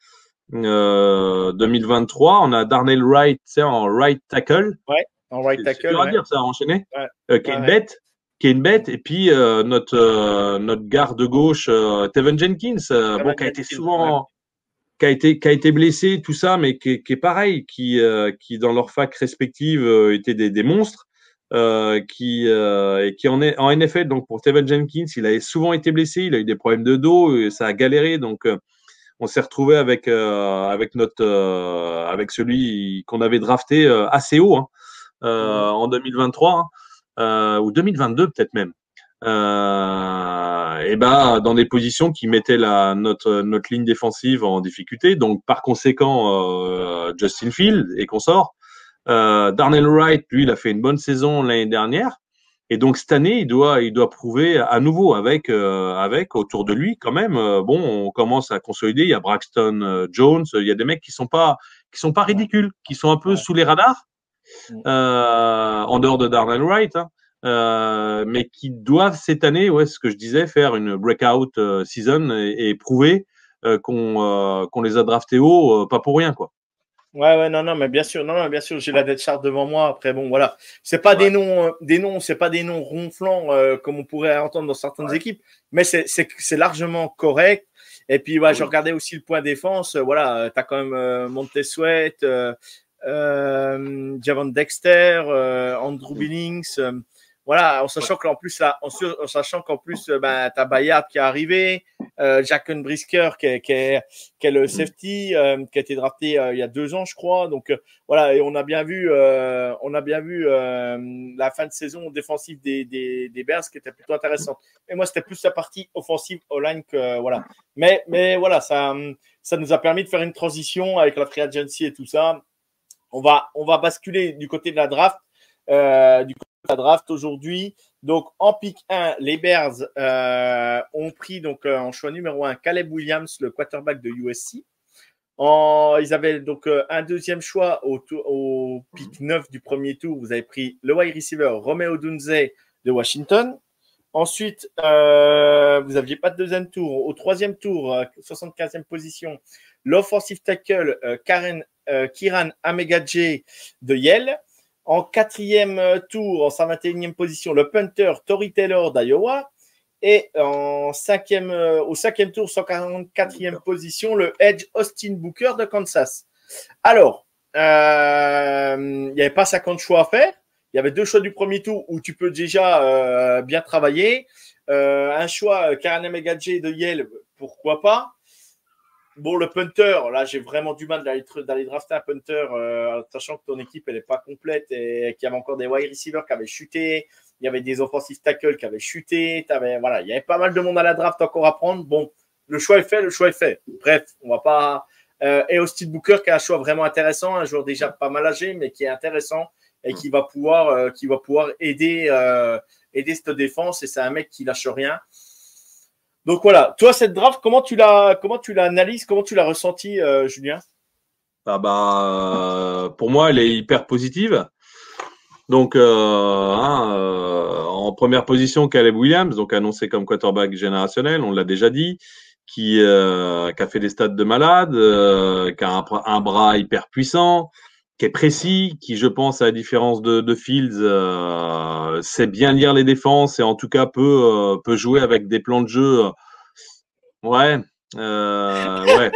2023, on a Darnell Wright, en right tackle. ouais, en right C'est tackle, dur à ouais. dire ça, à enchaîner. Ouais, Qui est ouais, une ouais. bête, et puis notre garde gauche, Tevin Jenkins, bon, Kevin Jenkins, ouais. qui a été blessé, tout ça, mais qui est pareil, qui dans leur fac respective étaient des monstres, et qui en NFL. Donc pour Tevin Jenkins, il a souvent été blessé, il a eu des problèmes de dos, et ça a galéré, donc on s'est retrouvé avec celui qu'on avait drafté assez haut, hein, Mhm, en 2023, hein, ou 2022 peut-être même. Et ben dans des positions qui mettaient notre ligne défensive en difficulté. Donc par conséquent, Justin Field et consorts. Darnell Wright, lui, il a fait une bonne saison l'année dernière. Et donc cette année, il doit prouver à nouveau avec autour de lui quand même. Bon, on commence à consolider. Il y a Braxton Jones, il y a des mecs qui sont pas ridicules, qui sont un peu sous les radars, en dehors de Darnell Wright, hein, mais qui doivent cette année, ouais, ce que je disais, faire une breakout season et prouver qu'on les a draftés haut, pas pour rien, quoi. Ouais, non, mais bien sûr, non, bien sûr, j'ai la depth chart devant moi. Après, bon, voilà, c'est pas Ouais. c'est pas des noms ronflants comme on pourrait entendre dans certaines équipes, mais c'est largement correct. Et puis, ouais, je regardais aussi le point défense. Voilà, t'as quand même Montez Sweat, Javon Dexter, Andrew Billings. Voilà, en sachant qu'en plus, là, en sachant qu'en plus, ben, t'as Bayard qui est arrivé, Jacken Brisker qui est le safety, qui a été drafté il y a 2 ans, je crois. Donc voilà, et on a bien vu la fin de saison défensive des Bears qui était plutôt intéressante. Et moi, c'était plus la partie offensive O-line que voilà. Mais voilà, ça nous a permis de faire une transition avec la free agency et tout ça. On va basculer du côté de la draft. La draft aujourd'hui. Donc, en pick 1, les Bears ont pris donc en choix numéro 1 Caleb Williams, le quarterback de USC. Ils avaient donc un deuxième choix au pick 9 du premier tour. Vous avez pris le wide receiver Romeo Dunze de Washington. Ensuite, vous n'aviez pas de deuxième tour. Au troisième tour, 75e position, l'offensive tackle Kiran Amegadje de Yale. En quatrième tour, en 121e position, le punter Tory Taylor d'Iowa. Et au cinquième tour, 144e position, le edge Austin Booker de Kansas. Alors, il n'y avait pas 50 choix à faire. Il y avait 2 choix du premier tour où tu peux déjà bien travailler. Un choix, Karen Megadje de Yale, pourquoi pas. Bon, le punter, là, j'ai vraiment du mal d'aller drafter un punter, sachant que ton équipe, elle n'est pas complète et qu'il y avait encore des wide receivers qui avaient chuté. Il y avait des offensive tackles qui avaient chuté. Voilà, il y avait pas mal de monde à la draft encore à prendre. Bon, le choix est fait. Bref, on va pas. Et Austin Booker, qui a un choix vraiment intéressant, un joueur déjà pas mal âgé, mais qui est intéressant et qui va pouvoir aider cette défense. Et c'est un mec qui lâche rien. Donc voilà, toi cette draft, comment tu l'analyses, comment tu l'as ressenti, Julien? Pour moi, elle est hyper positive. Donc, en première position, Caleb Williams, donc annoncé comme quarterback générationnel, on l'a déjà dit, qui a fait des stats de malade, qui a un bras hyper puissant, qui est précis, qui, je pense, à la différence de Fields, sait bien lire les défenses et en tout cas peut jouer avec des plans de jeu. Ouais, ouais.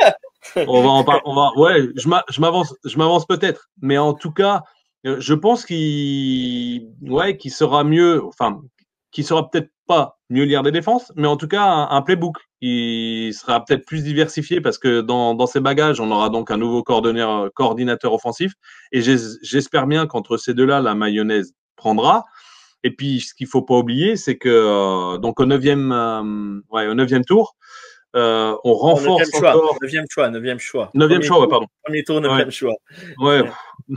Ouais, je m'avance peut-être, mais en tout cas, je pense qu'il sera mieux, enfin, qu'il sera peut-être pas mieux lire des défenses, mais en tout cas, un playbook. Il sera peut-être plus diversifié parce que dans ses bagages, on aura donc un nouveau coordinateur offensif. Et j'espère bien qu'entre ces deux-là, la mayonnaise prendra. Et puis, ce qu'il faut pas oublier, c'est que donc au neuvième tour, on renforce encore. Neuvième choix. Neuvième choix, ouais, pardon. Premier tour, neuvième choix. Ouais,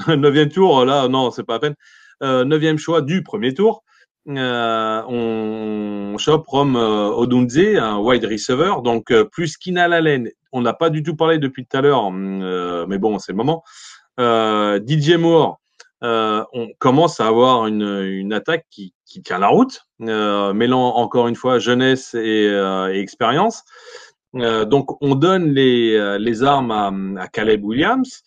neuvième tour, là, non, c'est pas à peine. Neuvième choix du premier tour. On chope Rome Odunze, un wide receiver, donc plus Keenan Allen. On n'a pas du tout parlé depuis tout à l'heure, mais bon, c'est le moment. DJ Moore, on commence à avoir une attaque qui tient la route, mêlant encore une fois jeunesse et expérience. Donc, on donne les armes à Caleb Williams,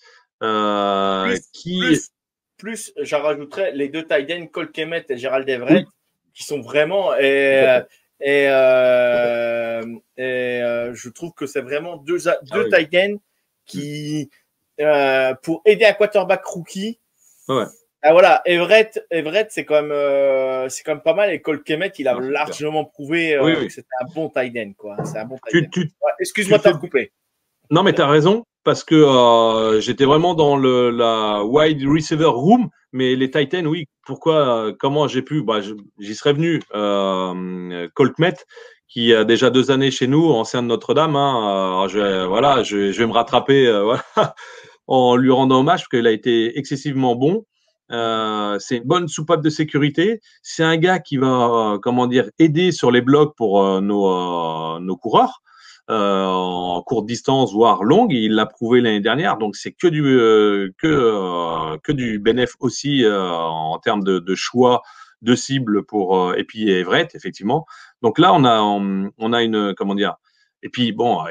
plus j'en rajouterais les 2 tight ends, Cole Kmet et Gerald Everett, qui sont vraiment je trouve que c'est vraiment deux tight ends qui pour aider un quarterback rookie. Ouais. Voilà, Everett, c'est quand même pas mal. Et Cole Kmet, il a largement prouvé que c'était un bon tight end, quoi. C'est un bon tight end. Excuse-moi de t'avoir coupé. Non, mais tu as raison, parce que j'étais vraiment dans la wide receiver room, mais les tight ends, oui. Pourquoi, comment j'ai pu, j'y serais venu. Cole Kmet, qui a déjà 2 années chez nous, ancien de Notre-Dame. Hein, je vais me rattraper en lui rendant hommage, parce qu'il a été excessivement bon. C'est une bonne soupape de sécurité. C'est un gars qui va, comment dire, aider sur les blocs pour nos coureurs en courte distance, voire longue. Il l'a prouvé l'année dernière. Donc, c'est que du bénéf aussi en termes de choix de cible pour et puis Everett, effectivement. Donc là, on a une, comment dire. Et puis bon,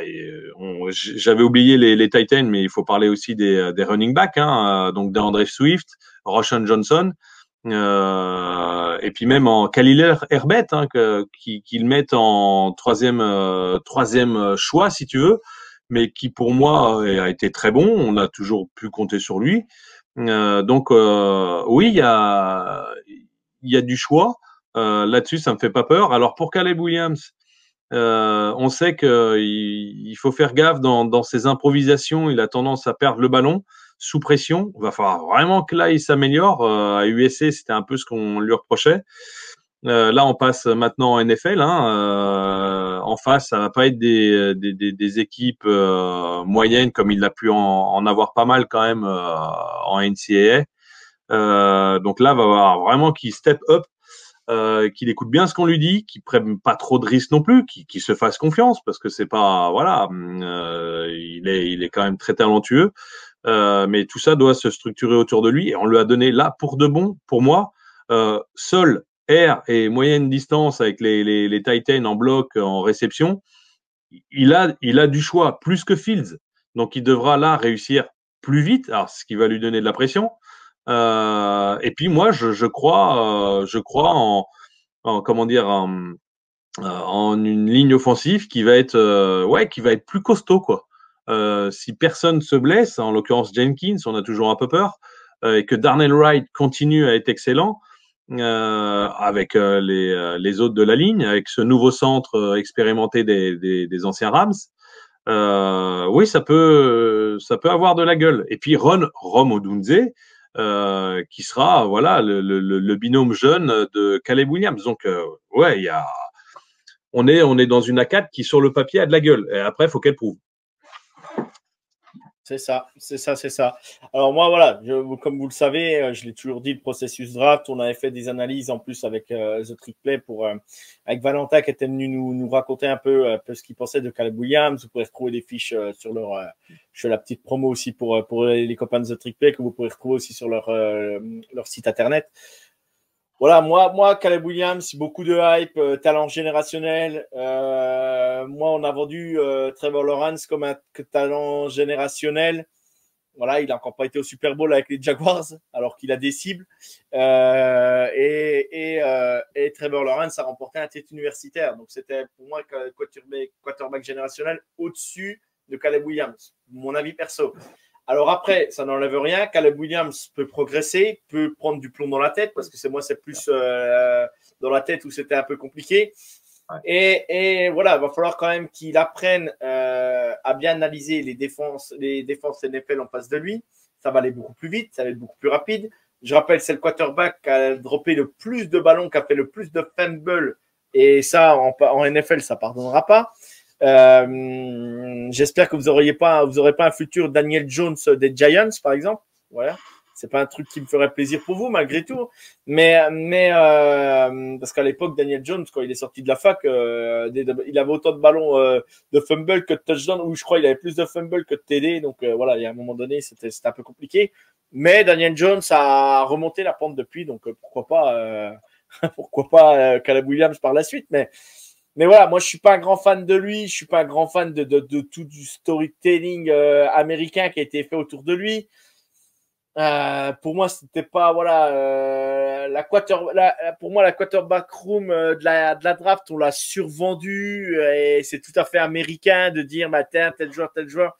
j'avais oublié les Titans, mais il faut parler aussi des running backs, hein, donc d'Andre Swift, Roshan Johnson, et puis même en Khalil Herbert, hein, qu'ils mettent en troisième choix, si tu veux, mais qui pour moi a été très bon. On a toujours pu compter sur lui. Donc oui, il y a du choix. Là-dessus, ça me fait pas peur. Alors pour Caleb Williams, on sait qu'il faut faire gaffe dans ses improvisations. Il a tendance à perdre le ballon sous pression. Il va falloir vraiment que là, il s'améliore. À USC, c'était un peu ce qu'on lui reprochait. Là, on passe maintenant en NFL. Hein. En face, ça va pas être des équipes moyennes comme il a pu en avoir pas mal quand même en NCAA. Donc là, va falloir vraiment qu'il step up. Qu'il écoute bien ce qu'on lui dit, qu'il prenne pas trop de risques non plus, qu'il se fasse confiance parce que c'est pas voilà, il est quand même très talentueux, mais tout ça doit se structurer autour de lui et on lui a donné là pour de bon, pour moi, sol, air et moyenne distance avec les Titans en bloc, en réception, il a du choix plus que Fields, donc il devra là réussir plus vite, alors ce qui va lui donner de la pression. Et puis moi, je crois comment dire, en une ligne offensive qui va être, qui va être plus costaud, quoi. Si personne se blesse, en l'occurrence Jenkins, on a toujours un peu peur, et que Darnell Wright continue à être excellent avec les autres de la ligne, avec ce nouveau centre expérimenté des anciens Rams. Oui, ça peut avoir de la gueule. Et puis Rome Odunze, qui sera voilà le binôme jeune de Caleb Williams. Donc ouais, on est dans une A4 qui sur le papier a de la gueule. Et après, il faut qu'elle prouve. C'est ça. Alors moi, voilà, comme vous le savez, je l'ai toujours dit, le processus draft, on avait fait des analyses en plus avec The Trick Play avec Valentin qui était venu nous raconter un peu ce qu'il pensait de Caleb Williams. Vous pourrez retrouver des fiches sur je fais la petite promo aussi pour les copains de The Trick Play que vous pourrez retrouver aussi sur leur site internet. Voilà, moi, Caleb Williams, beaucoup de hype, talent générationnel. Moi, on a vendu Trevor Lawrence comme un talent générationnel. Voilà, il n'a encore pas été au Super Bowl avec les Jaguars, alors qu'il a des cibles. Et Trevor Lawrence a remporté un titre universitaire. Donc, c'était pour moi quarterback générationnel au-dessus de Caleb Williams, mon avis perso. Alors après, ça n'enlève rien. Caleb Williams peut progresser, peut prendre du plomb dans la tête, parce que c'est plus dans la tête où c'était un peu compliqué. Ouais. Et voilà, il va falloir quand même qu'il apprenne à bien analyser les défenses NFL en face de lui. Ça va aller beaucoup plus vite, ça va être beaucoup plus rapide. Je rappelle, c'est le quarterback qui a droppé le plus de ballons, qui a fait le plus de fumbles. Et ça, en NFL, ça ne pardonnera pas. J'espère que vous n'aurez pas un futur Daniel Jones des Giants, par exemple. Voilà. C'est pas un truc qui me ferait plaisir pour vous, malgré tout. Mais parce qu'à l'époque, Daniel Jones, quand il est sorti de la fac, il avait autant de ballons de fumble que de touchdown, ou je crois qu'il avait plus de fumble que de TD. Donc voilà, il y a un moment donné, c'était un peu compliqué. Mais Daniel Jones a remonté la pente depuis, donc pourquoi pas Caleb Williams par la suite. Mais voilà, moi je suis pas un grand fan de lui, je suis pas un grand fan de tout du storytelling américain qui a été fait autour de lui. Pour moi, c'était pas pour moi la quarterback room de la draft, on l'a survendu et c'est tout à fait américain de dire tel joueur.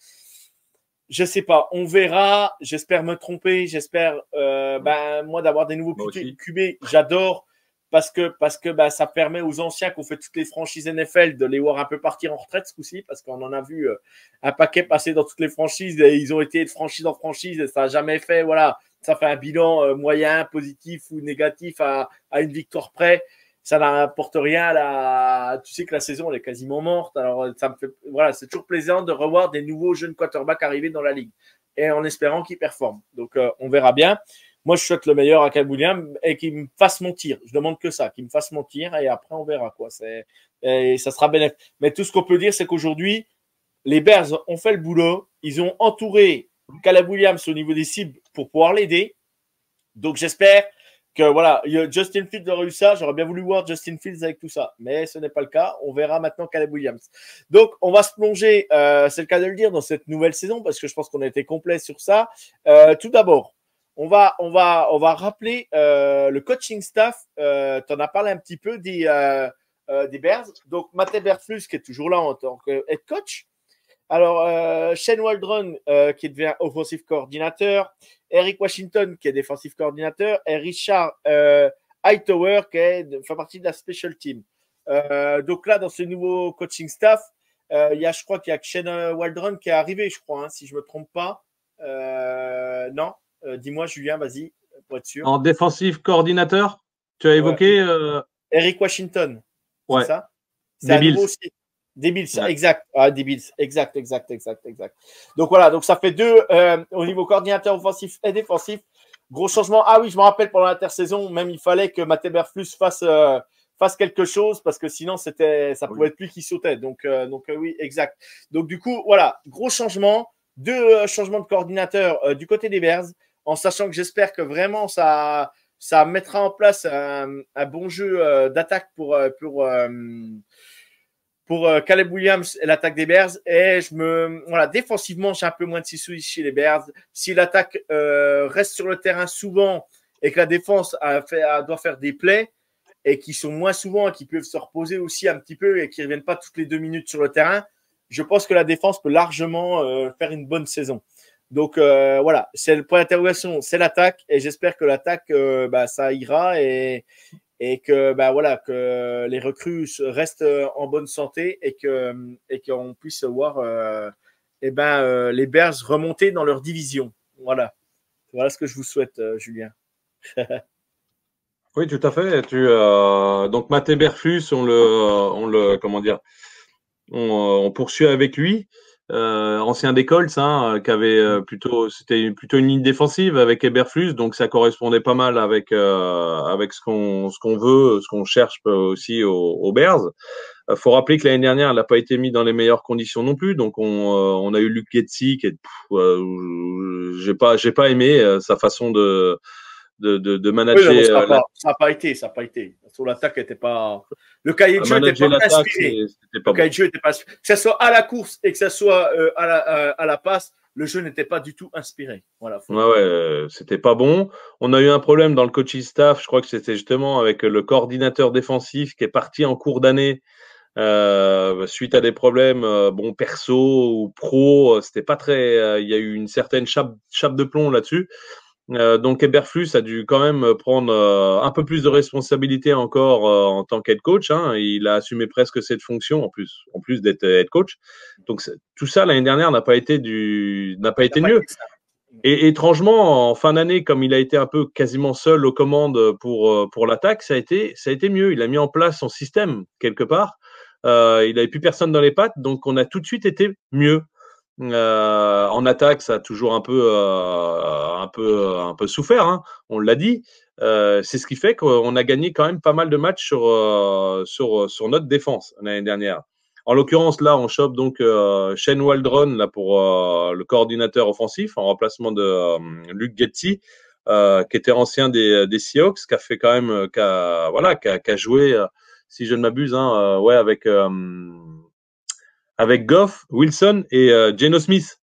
Je sais pas, on verra. J'espère me tromper. J'espère moi d'avoir des nouveaux QB, j'adore. Parce que ça permet aux anciens qui ont fait toutes les franchises NFL de les voir un peu partir en retraite ce coup-ci, parce qu'on en a vu un paquet passer dans toutes les franchises et ils ont été de franchise en franchise et ça n'a jamais fait, voilà, ça fait un bilan moyen, positif ou négatif à une victoire près. Ça n'apporte rien. Tu sais que la saison elle est quasiment morte. Alors ça me fait, voilà, c'est toujours plaisant de revoir des nouveaux jeunes quarterbacks arriver dans la ligue et en espérant qu'ils performent. Donc on verra bien. Moi, je souhaite le meilleur à Caleb Williams et qu'il me fasse mentir. Je demande que ça, qu'il me fasse mentir et après, on verra, quoi. Et ça sera bénéfique. Mais tout ce qu'on peut dire, c'est qu'aujourd'hui, les Bears ont fait le boulot. Ils ont entouré Caleb Williams au niveau des cibles pour pouvoir l'aider. Donc, j'espère que voilà, Justin Fields aurait eu ça. J'aurais bien voulu voir Justin Fields avec tout ça, mais ce n'est pas le cas. On verra maintenant Caleb Williams. Donc, on va se plonger, c'est le cas de le dire, dans cette nouvelle saison parce que je pense qu'on a été complet sur ça. Tout d'abord, on va rappeler le coaching staff. Tu en as parlé un petit peu des Bears. Donc, Matt Eberflus qui est toujours là en tant que head coach. Alors, Shane Waldron qui devient offensive coordinateur, Eric Washington qui est défensif coordinateur et Richard Hightower qui fait partie de la special team. Donc là, dans ce nouveau coaching staff, je crois qu'il y a Shane Waldron qui est arrivé, je crois, si je ne me trompe pas. Non, dis-moi Julien, vas-y, pour être sûr. En défensif coordinateur, tu as évoqué Eric Washington, ouais. C'est ça? C'est à nouveau aussi. Des Bills, ouais. Exact. Ah, des Bills, exact. Donc voilà, donc ça fait 2 au niveau coordinateur offensif et défensif. Gros changement. Ah oui, je me rappelle pendant l'intersaison, même il fallait que Matt Eberflus fasse quelque chose parce que sinon ça pouvait être lui qui sautait. Donc oui, exact. Donc du coup, voilà, gros changement. 2 changements de coordinateur du côté des Bears, en sachant que j'espère que vraiment ça mettra en place un bon jeu d'attaque pour Caleb Williams et l'attaque des Bears. Et défensivement, j'ai un peu moins de soucis chez les Bears. Si l'attaque reste sur le terrain souvent et que la défense doit faire des plays et qui sont moins souvent et qui peuvent se reposer aussi un petit peu et qui ne reviennent pas toutes les 2 minutes sur le terrain, je pense que la défense peut largement faire une bonne saison. Donc voilà, c'est le point d'interrogation, c'est l'attaque et j'espère que l'attaque, ça ira et que les recrues restent en bonne santé et qu'on puisse voir les Bears remonter dans leur division. Voilà ce que je vous souhaite, Julien. Oui, tout à fait. Donc Matt Eberflus, on poursuit avec lui. Ancien des Colts, qui avait c'était plutôt une ligne défensive avec Eberflus, donc ça correspondait pas mal avec ce qu'on veut, ce qu'on cherche aussi aux Bears. Faut rappeler que l'année dernière, elle n'a pas été mise dans les meilleures conditions non plus, donc on a eu Luke Getsy qui j'ai pas aimé sa façon de manager. Oui, ça n'a pas été. Sur l'attaque, n'était pas. Le cahier de jeu n'était pas inspiré. Le cahier de jeu n'était pas inspiré. Que ce soit à la course et que ce soit à la passe, le jeu n'était pas du tout inspiré. Voilà. C'était pas bon. On a eu un problème dans le coaching staff. Je crois que c'était justement avec le coordinateur défensif qui est parti en cours d'année suite à des problèmes perso ou pro. C'était pas très. Il y a eu une certaine chape de plomb là-dessus. Donc Eberflus a dû quand même prendre un peu plus de responsabilité encore en tant qu'head coach. Il a assumé presque cette fonction en plus d'être head coach. Donc tout ça l'année dernière n'a pas été mieux. Et étrangement, en fin d'année, comme il a été un peu quasiment seul aux commandes pour l'attaque, ça a été mieux. Il a mis en place son système quelque part. Il n'avait plus personne dans les pattes, donc on a tout de suite été mieux. En attaque, ça a toujours un peu souffert, on l'a dit. C'est ce qui fait qu'on a gagné quand même pas mal de matchs sur notre défense l'année dernière. En l'occurrence, là, on chope donc Shane Waldron là, pour le coordinateur offensif en remplacement de Luke Getsy, qui était ancien des Seahawks, qui a fait quand même, qui a joué, si je ne m'abuse, avec Goff, Wilson et Geno Smith.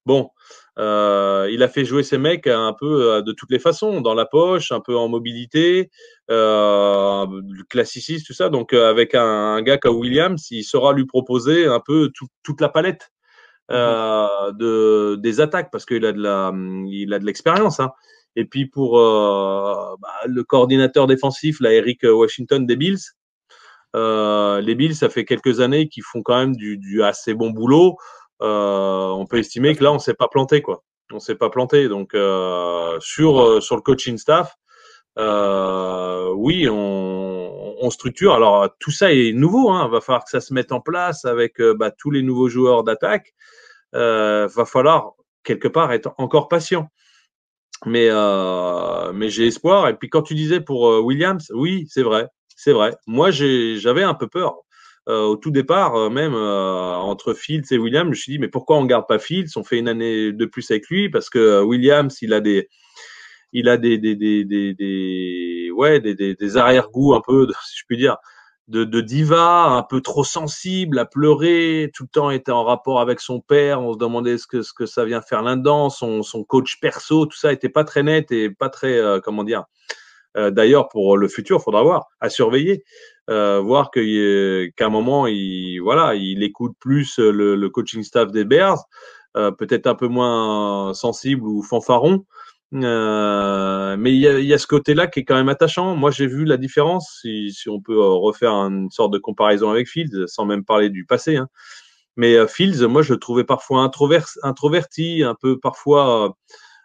Bon, il a fait jouer ces mecs un peu de toutes les façons, dans la poche, un peu en mobilité, classiciste, tout ça. Donc, avec un gars comme Williams, il saura lui proposer un peu toute la palette des attaques parce qu'il a de l'expérience. Et puis, pour le coordinateur défensif, là, Eric Washington des Bills, les Bills, ça fait quelques années qu'ils font quand même du assez bon boulot. On peut estimer que là, on s'est pas planté, quoi. On s'est pas planté. Donc, sur le coaching staff, oui, on structure. Alors, tout ça est nouveau. Il va falloir que ça se mette en place avec tous les nouveaux joueurs d'attaque. Va falloir quelque part être encore patient. Mais j'ai espoir. Et puis quand tu disais pour Williams, oui, c'est vrai, c'est vrai. Moi, j'avais un peu peur. Au tout départ, même entre Fields et Williams, je me suis dit, mais pourquoi on garde pas Fields? On fait une année de plus avec lui parce que Williams, il a des arrière-goûts un peu, si je puis dire, de diva, un peu trop sensible, à pleurer, tout le temps était en rapport avec son père, on se demandait ce que ça vient faire là-dedans, son coach perso, tout ça était pas très net et pas très, comment dire. D'ailleurs, pour le futur, il faudra voir, à surveiller, voir qu'à un moment, il écoute plus le coaching staff des Bears, peut-être un peu moins sensible ou fanfaron. Mais il y a ce côté-là qui est quand même attachant. Moi, j'ai vu la différence, si on peut refaire une sorte de comparaison avec Fields, sans même parler du passé. Hein. Mais Fields, moi, je le trouvais parfois introverti, un peu parfois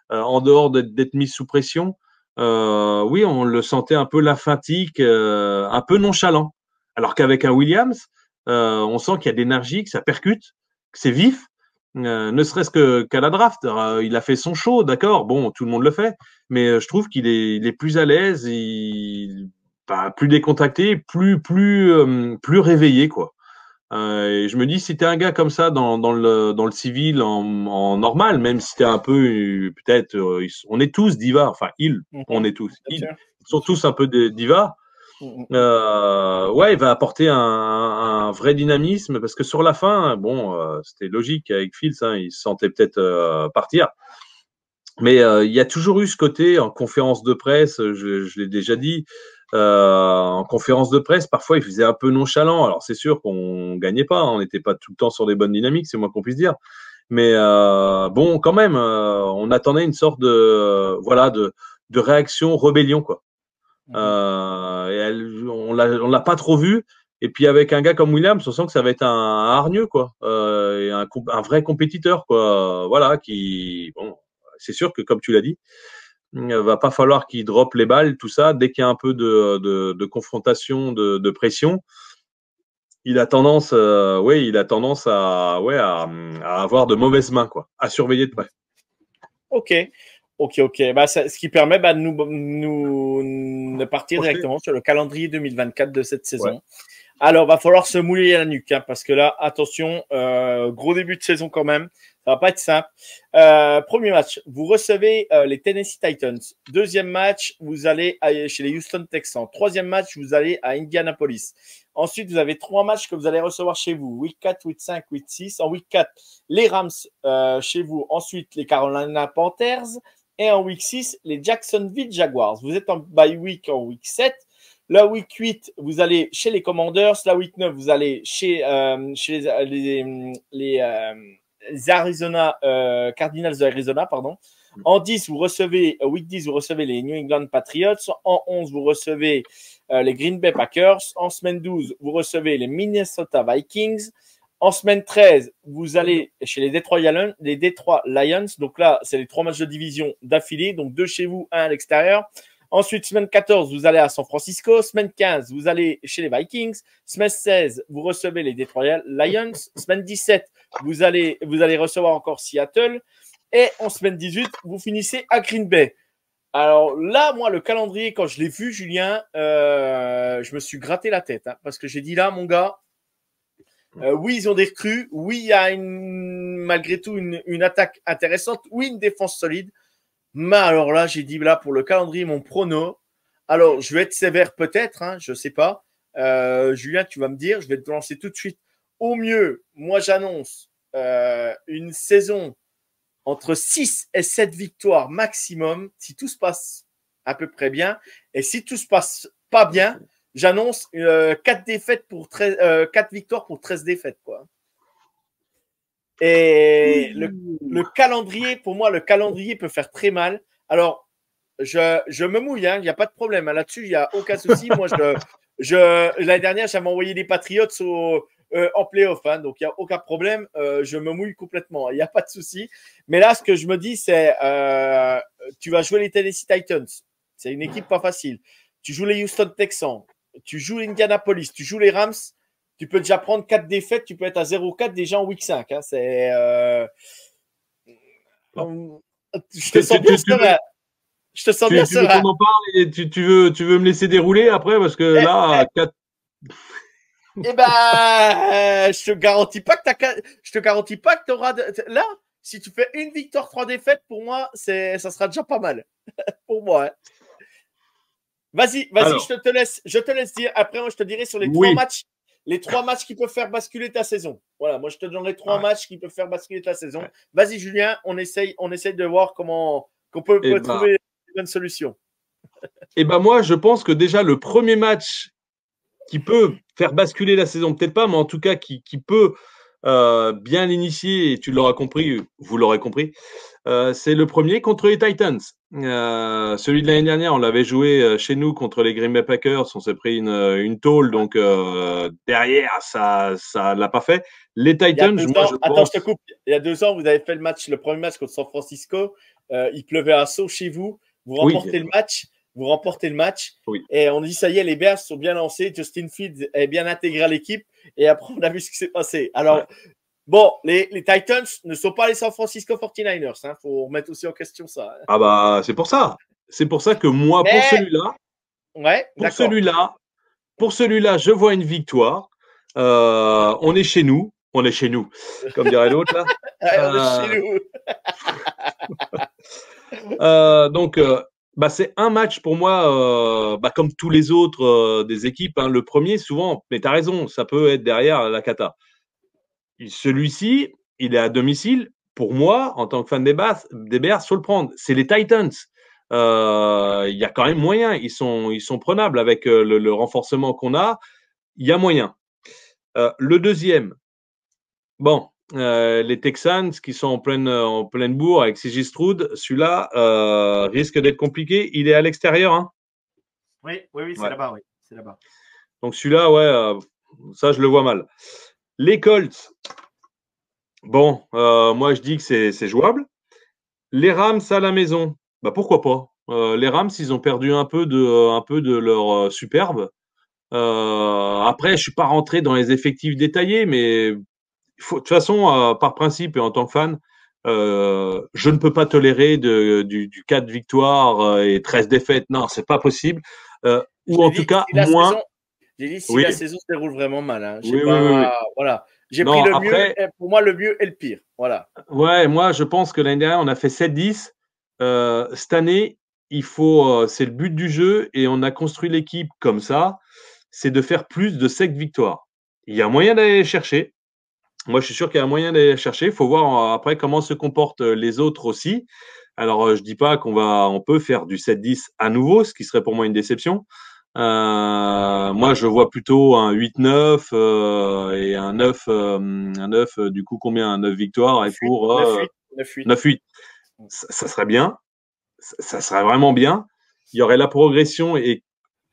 en dehors d'être mis sous pression. Oui, on le sentait un peu lymphatique, un peu nonchalant. Alors qu'avec un Williams, on sent qu'il y a de l'énergie, que ça percute, que c'est vif. Ne serait-ce qu'à la draft, il a fait son show, d'accord. Bon, tout le monde le fait, mais je trouve qu'il est plus à l'aise, plus décontracté, plus réveillé, quoi. Et je me dis, si t'es un gars comme ça dans le civil, en normal, même si t'es un peu, peut-être, on est tous divas, enfin, on est tous, ils sont tous un peu des divas. Ouais, il va apporter un vrai dynamisme parce que sur la fin, bon, c'était logique avec Fields, hein, il se sentait peut-être partir. Mais il y a toujours eu ce côté en conférence de presse, je l'ai déjà dit, en conférence de presse, parfois il faisait un peu nonchalant. Alors c'est sûr qu'on gagnait pas, on n'était pas tout le temps sur des bonnes dynamiques, c'est moins qu'on puisse dire. Mais bon, quand même, on attendait une sorte de réaction rébellion, quoi. On l'a pas trop vu. Et puis avec un gars comme Williams, on sent que ça va être un hargneux, quoi, et un vrai compétiteur, quoi. Voilà, bon, c'est sûr que comme tu l'as dit, va pas falloir qu'il drop les balles, tout ça. Dès qu'il y a un peu de confrontation, de pression, il a tendance, à avoir de mauvaises mains, quoi, à surveiller de près. Ok. Bah, ce qui permet de partir directement sur le calendrier 2024 de cette saison. Ouais. Alors, va falloir se mouiller la nuque, hein, parce que là, attention, gros début de saison quand même. Ça va pas être simple. Premier match, vous recevez les Tennessee Titans. Deuxième match, vous allez chez les Houston Texans. Troisième match, vous allez à Indianapolis. Ensuite, vous avez 3 matchs que vous allez recevoir chez vous. Week 4, Week 5, Week 6. En Week 4, les Rams chez vous. Ensuite, les Carolina Panthers. Et en Week 6, les Jacksonville Jaguars. Vous êtes en bye week en Week 7. La Week 8, vous allez chez les Commanders. La Week 9, vous allez chez les Arizona Cardinals d'Arizona, pardon. En 10, vous recevez Week 10, vous recevez les New England Patriots. En 11, vous recevez les Green Bay Packers. En semaine 12, vous recevez les Minnesota Vikings. En semaine 13, vous allez chez les Detroit Lions. Donc là, c'est les 3 matchs de division d'affilée. Donc 2 chez vous, 1 à l'extérieur. Ensuite, semaine 14, vous allez à San Francisco. Semaine 15, vous allez chez les Vikings. Semaine 16, vous recevez les Detroit Lions. Semaine 17, vous allez recevoir encore Seattle. Et en semaine 18, vous finissez à Green Bay. Alors là, moi, le calendrier, quand je l'ai vu, Julien, je me suis gratté la tête. Hein, parce que j'ai dit là, mon gars, oui, ils ont des recrues. Oui, il y a malgré tout une attaque intéressante. Oui, une défense solide. Mais alors là, j'ai dit là pour le calendrier, mon prono. Alors, je vais être sévère peut-être, hein, je sais pas. Julien, tu vas me dire, je vais te lancer tout de suite. Au mieux, moi j'annonce une saison entre 6 et 7 victoires maximum, si tout se passe à peu près bien. Et si tout se passe pas bien, j'annonce 4 victoires pour 13 défaites, quoi. Et le calendrier, pour moi, le calendrier peut faire très mal. Alors, je me mouille, hein, il n'y a pas de problème. Hein, là-dessus, il n'y a aucun souci. Moi, l'année dernière, j'avais envoyé les Patriots en playoff, hein, donc il n'y a aucun problème. Je me mouille complètement, il n'y a pas de souci. Mais là, ce que je me dis, c'est tu vas jouer les Tennessee Titans. C'est une équipe pas facile. Tu joues les Houston Texans. Tu joues l'Indianapolis. Tu joues les Rams. Tu peux déjà prendre 4 défaites, tu peux être à 0-4 déjà en week 5. Hein. C'est. Je te sens bien, Je te sens Tu, bien tu veux serein. qu'on en parle et tu veux me laisser dérouler après parce que Eh, là, eh ben, je te garantis pas que je te garantis pas que t'auras là, si tu fais une victoire, 3 défaites, pour moi, ça sera déjà pas mal. Pour moi, hein. Vas-y, alors, je te laisse dire. Après, moi, je te dirai sur oui. les 3 matchs qui peuvent faire basculer ta saison. Voilà, moi, je te donnerai 3 matchs qui peuvent faire basculer ta saison. Ouais. Vas-y, Julien, on essaye de voir qu'on peut, Et peut bah, trouver une bonne solution. moi, je pense que déjà le premier match qui peut faire basculer la saison, peut-être pas, mais en tout cas qui peut bien l'initier, et tu l'auras compris, vous l'aurez compris, c'est le premier contre les Titans. Celui de l'année dernière, on l'avait joué chez nous contre les Green Bay Packers, on s'est pris une tôle, Ouais. donc derrière, ça l'a pas fait. Les Il y a Titans, deux moi ans, je attends, je te pense, coupe. Il y a 2 ans, vous avez fait le premier match contre San Francisco. Il pleuvait à saut chez vous. Vous oui, remportez le match. Vous remportez le match. oui. Et on dit, ça y est, les Bears sont bien lancés. Justin Fields est bien intégré à l'équipe. Et après, on a vu ce qui s'est passé. Ouais. Alors, bon, les Titans ne sont pas les San Francisco 49ers. Il faut remettre aussi en question ça. Ah bah c'est pour ça. C'est pour ça que moi, Mais, ouais, pour d'accord. celui-là, pour celui-là, je vois une victoire. On est chez nous, comme dirait l'autre là. Ouais, on est chez Euh, nous. donc, bah, c'est un match pour moi, bah, comme tous les autres des équipes. Hein. Le premier, souvent, mais tu as raison, ça peut être derrière la cata. Celui-ci, il est à domicile. Pour moi, en tant que fan des Bears, faut le prendre. C'est les Titans. Il y a quand même moyen. Ils sont prenables avec le renforcement qu'on a. Il y a moyen. Le deuxième, bon, les Texans qui sont en pleine bourre avec CJ Stroud, celui-là risque d'être compliqué. Il est à l'extérieur. Hein. Oui, c'est Ouais. là-bas, oui. C'est là-bas. Donc celui-là, ouais, ça je le vois mal. Les Colts, bon, moi je dis que c'est jouable. Les Rams à la maison, bah pourquoi pas. Les Rams, ils ont perdu un peu de leur superbe. Après, je suis pas rentré dans les effectifs détaillés, mais de toute façon, par principe et en tant que fan, je ne peux pas tolérer du 4 victoires et 13 défaites. Non, c'est pas possible. Je Ou l'ai en tout dit, cas, moins. j'ai dit si Oui, la saison se déroule vraiment mal. Hein. J'ai oui, oui, oui, oui. pas, voilà. J'ai pris Non, le mieux. après, Pour moi, le mieux est le pire. Voilà. ouais, moi, je pense que l'année dernière, on a fait 7-10. Cette année, c'est le but du jeu et on a construit l'équipe comme ça, c'est de faire plus de 7 victoires. Il y a moyen d'aller les chercher. Moi, je suis sûr qu'il y a moyen d'aller les chercher. Il faut voir après comment se comportent les autres aussi. Alors, je dis pas on peut faire du 7-10 à nouveau, ce qui serait pour moi une déception. Moi, je vois plutôt un 8-9 et un 9 du coup, combien? Un 9 victoires et 9-8, pour 9-8, 9-8. 9-8. Ça serait bien. Ça serait vraiment bien. Il y aurait la progression et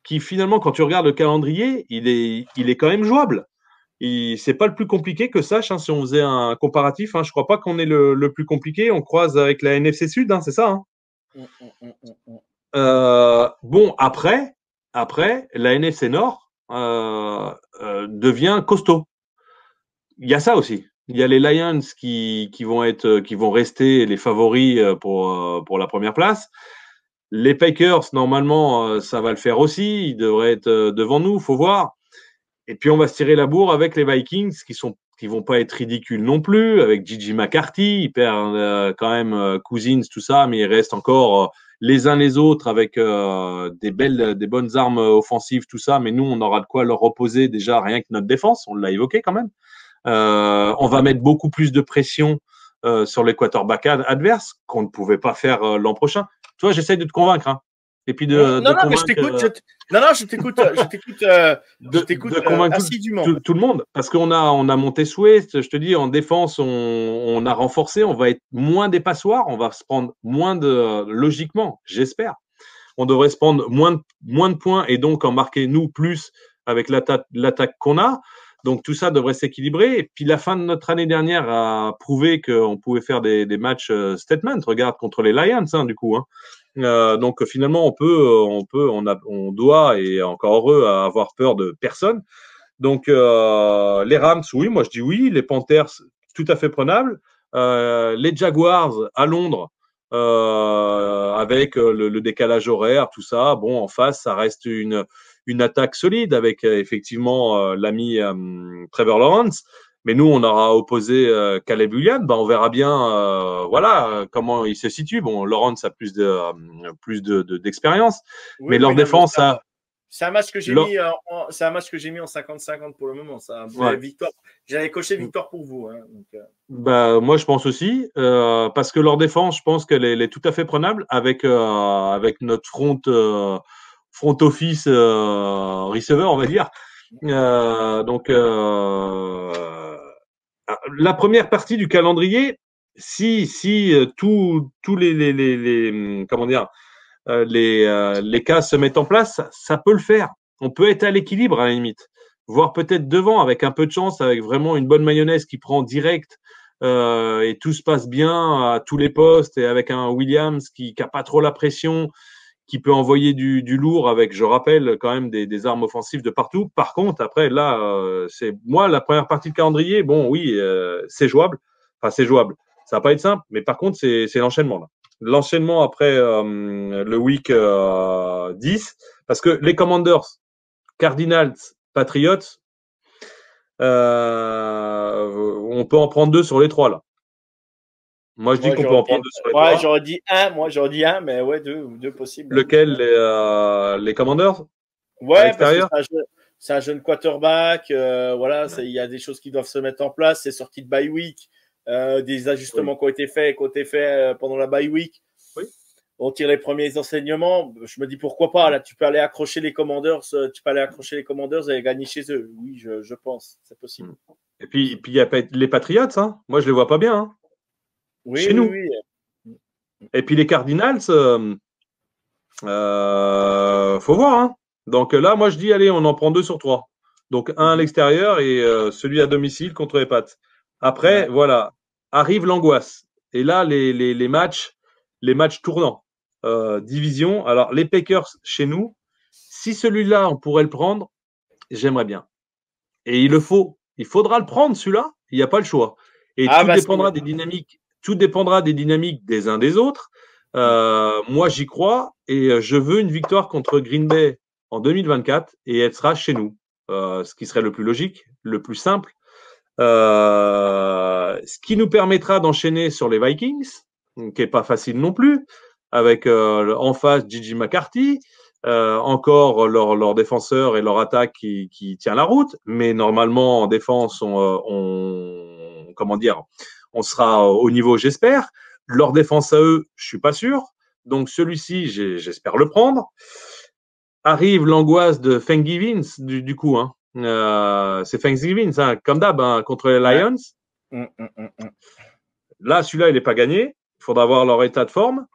qui, finalement, quand tu regardes le calendrier, il est quand même jouable. C'est pas le plus compliqué que sache, hein, si on faisait un comparatif. Hein, je crois pas qu'on est le plus compliqué. On croise avec la NFC Sud, hein, c'est ça. Hein. Bon, la NFC Nord devient costaud. Il y a ça aussi. Il y a les Lions qui vont rester les favoris pour la première place. Les Packers, normalement, ça va le faire aussi. Ils devraient être devant nous, faut voir. Et puis on va se tirer la bourre avec les Vikings qui vont pas être ridicules non plus, avec Gigi McCarthy, il perd quand même Cousins, tout ça, mais il reste encore les uns les autres avec des bonnes armes offensives, tout ça, mais nous on aura de quoi leur reposer déjà rien que notre défense, on l'a évoqué quand même. On va mettre beaucoup plus de pression sur les quarterbacks adverses qu'on ne pouvait pas faire l'an prochain. Toi, j'essaie de te convaincre, hein. Et puis de Non, mais je convaincre. t'écoute. Non, je t'écoute De convaincre assidûment. tout le monde. Parce on a monté souhait, je te dis, en défense, on a renforcé, on va être moins des passoires, on va se prendre logiquement, j'espère, on devrait se prendre moins de points et donc en marquer nous plus avec l'attaque qu'on a. Donc tout ça devrait s'équilibrer. Et puis la fin de notre année dernière a prouvé qu'on pouvait faire des matchs statement. Regarde contre les Lions, hein, du coup. Hein. Donc finalement, on doit et encore heureux à avoir peur de personne. Donc les Rams, oui, moi je dis oui. Les Panthers, tout à fait prenable. Les Jaguars à Londres, avec le décalage horaire, tout ça. Bon, en face, ça reste une attaque solide avec effectivement l'ami Trevor Lawrence. Mais nous, on aura opposé Caleb Williams. Ben, on verra bien, voilà, comment il se situe. Bon, Lawrence a d'expérience, Oui, mais leur oui, non, mais défense a. c'est un match que j'ai Leur, mis c'est un match que j'ai mis en 50-50 pour le moment. Ça. Vous avez ouais. victoire. J'avais coché victoire pour vous. Hein, donc, Bah, moi, je pense aussi, parce que leur défense, je pense qu'elle est tout à fait prenable avec notre front office receiver, on va dire. Donc, la première partie du calendrier, si tous les comment dire, les cas se mettent en place, ça peut le faire. On peut être à l'équilibre à la limite, voire peut-être devant avec un peu de chance, avec vraiment une bonne mayonnaise qui prend direct et tout se passe bien à tous les postes et avec un Williams qui n'a pas trop la pression, qui peut envoyer du lourd avec, je rappelle, quand même des armes offensives de partout. Par contre, après, là, c'est moi, la première partie de calendrier, bon, oui, c'est jouable. Enfin, c'est jouable. Ça va pas être simple, mais par contre, c'est l'enchaînement, là. L'enchaînement après le week 10, parce que les Commanders, Cardinals, Patriots, on peut en prendre 2 sur les 3, là. Moi, je dis qu'on peut en prendre 2 sur les 3. J'aurais dit un, mais ouais, deux possibles. Lequel, les Commanders? Ouais, parce que c'est un jeune quarterback. Voilà, il y a des choses qui doivent se mettre en place. C'est sorti de bye week. Des ajustements qui ont été faits pendant la bye week. Oui. On tire les premiers enseignements. Je me dis pourquoi pas. Là, tu peux aller accrocher les Commanders. Et gagner chez eux. Oui, je pense. C'est possible. Et puis il y a les Patriots. Hein. Moi, je les vois pas bien. Hein. Oui, chez nous. Et puis les Cardinals, faut voir. Hein. Donc là, moi, je dis, allez, on en prend 2 sur 3. Donc un à l'extérieur et celui à domicile contre les Pats. Après, voilà, arrive l'angoisse. Et là, les matchs tournants. Division. Alors, les Packers chez nous, si celui-là, on pourrait le prendre, j'aimerais bien. Et il le faut. Il faudra le prendre, celui-là. Il n'y a pas le choix. Et tout dépendra des dynamiques. Tout dépendra des dynamiques des uns des autres. Moi, j'y crois et je veux une victoire contre Green Bay en 2024 et elle sera chez nous. Ce qui serait le plus logique, le plus simple. Ce qui nous permettra d'enchaîner sur les Vikings, qui n'est pas facile non plus, avec en face Gigi McCarthy, encore leur défenseur et leur attaque qui tient la route, mais normalement en défense, comment dire, on sera au niveau, j'espère. Leur défense à eux, je suis pas sûr. Donc celui-ci, j'espère le prendre. Arrive l'angoisse de Thanksgiving du coup. Hein. C'est Thanksgiving, ça, comme d'hab, hein, contre les Lions. Là, celui-là, il n'est pas gagné. Il faudra voir leur état de forme.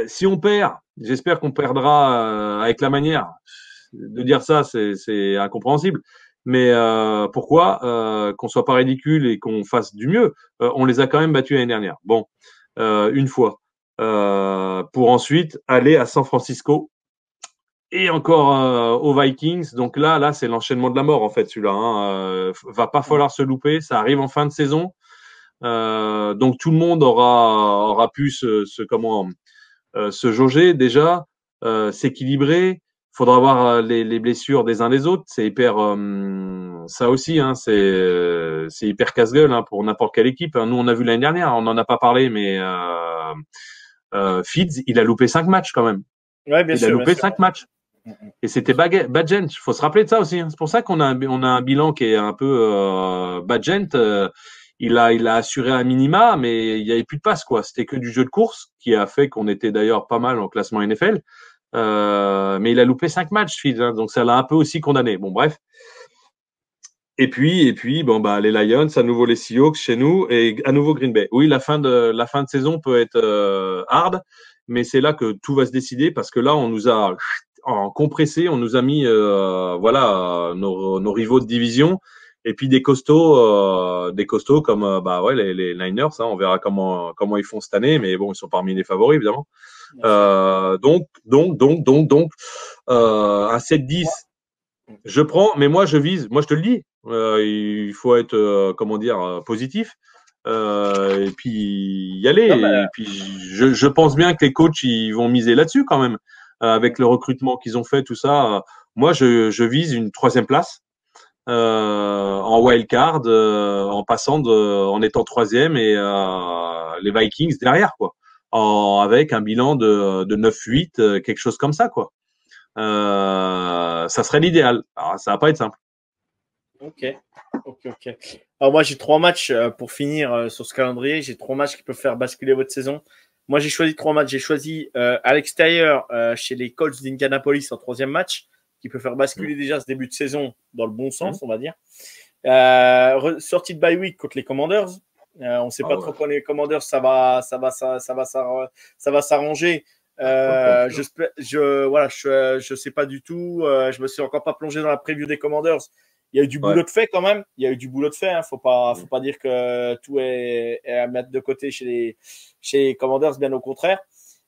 Si on perd, j'espère qu'on perdra avec la manière. De dire ça, c'est incompréhensible. Mais pourquoi qu'on soit pas ridicule et qu'on fasse du mieux? On les a quand même battus l'année dernière. Bon, une fois. Pour ensuite aller à San Francisco et encore aux Vikings. Donc là, c'est l'enchaînement de la mort en fait, celui-là. Hein. Va pas falloir se louper. Ça arrive en fin de saison. Donc tout le monde aura pu se jauger déjà, s'équilibrer. Faudra voir les blessures des uns des autres. C'est hyper, ça aussi, hein, c'est hyper casse-gueule hein, pour n'importe quelle équipe. Nous, on a vu l'année dernière, on n'en a pas parlé, mais Fields, il a loupé 5 matchs quand même. Ouais, bien il sûr, a loupé 5 matchs. Et c'était Badgent. Il faut se rappeler de ça aussi. Hein. C'est pour ça qu'on a un bilan qui est un peu Badgent. Il a assuré un minima, mais il n'y avait plus de passe, quoi. C'était que du jeu de course, qui a fait qu'on était d'ailleurs pas mal en classement NFL. Mais il a loupé 5 matchs, Fields, hein, donc ça l'a un peu aussi condamné. Bon, bref. Et puis, bon, bah, les Lions, à nouveau les Seahawks chez nous, et à nouveau Green Bay. Oui, la fin de saison peut être hard, mais c'est là que tout va se décider, parce que là, on nous a en compressé, on nous a mis voilà nos rivaux de division. Et puis des costauds comme bah ouais les Niners, hein, on verra comment ils font cette année, mais bon ils sont parmi les favoris évidemment. Donc un 7-10, je prends, mais moi je vise, moi je te le dis, il faut être comment dire positif. et puis y aller. Non, bah, Et puis je pense bien que les coachs ils vont miser là-dessus quand même, avec le recrutement qu'ils ont fait, tout ça. Moi, je vise une 3e place en wild card, en étant 3e et les Vikings derrière, quoi. Avec un bilan de 9-8, quelque chose comme ça, quoi. Ça serait l'idéal. Alors, ça va pas être simple. ok. Alors moi, j'ai 3 matchs pour finir sur ce calendrier. J'ai 3 matchs qui peuvent faire basculer votre saison. Moi, j'ai choisi 3 matchs. J'ai choisi à l'extérieur chez les Colts d'Indianapolis en 3e match, qui peut faire basculer déjà ce début de saison dans le bon sens, on va dire. Sortie de bye week contre les Commanders. On ne sait pas trop quand les Commanders ça va s'arranger. Je sais pas du tout. Je me suis encore pas plongé dans la preview des Commanders. Il y a eu du boulot de fait quand même. Il y a eu du boulot de fait. Hein. Faut pas dire que tout est à mettre de côté chez les Commanders, bien au contraire.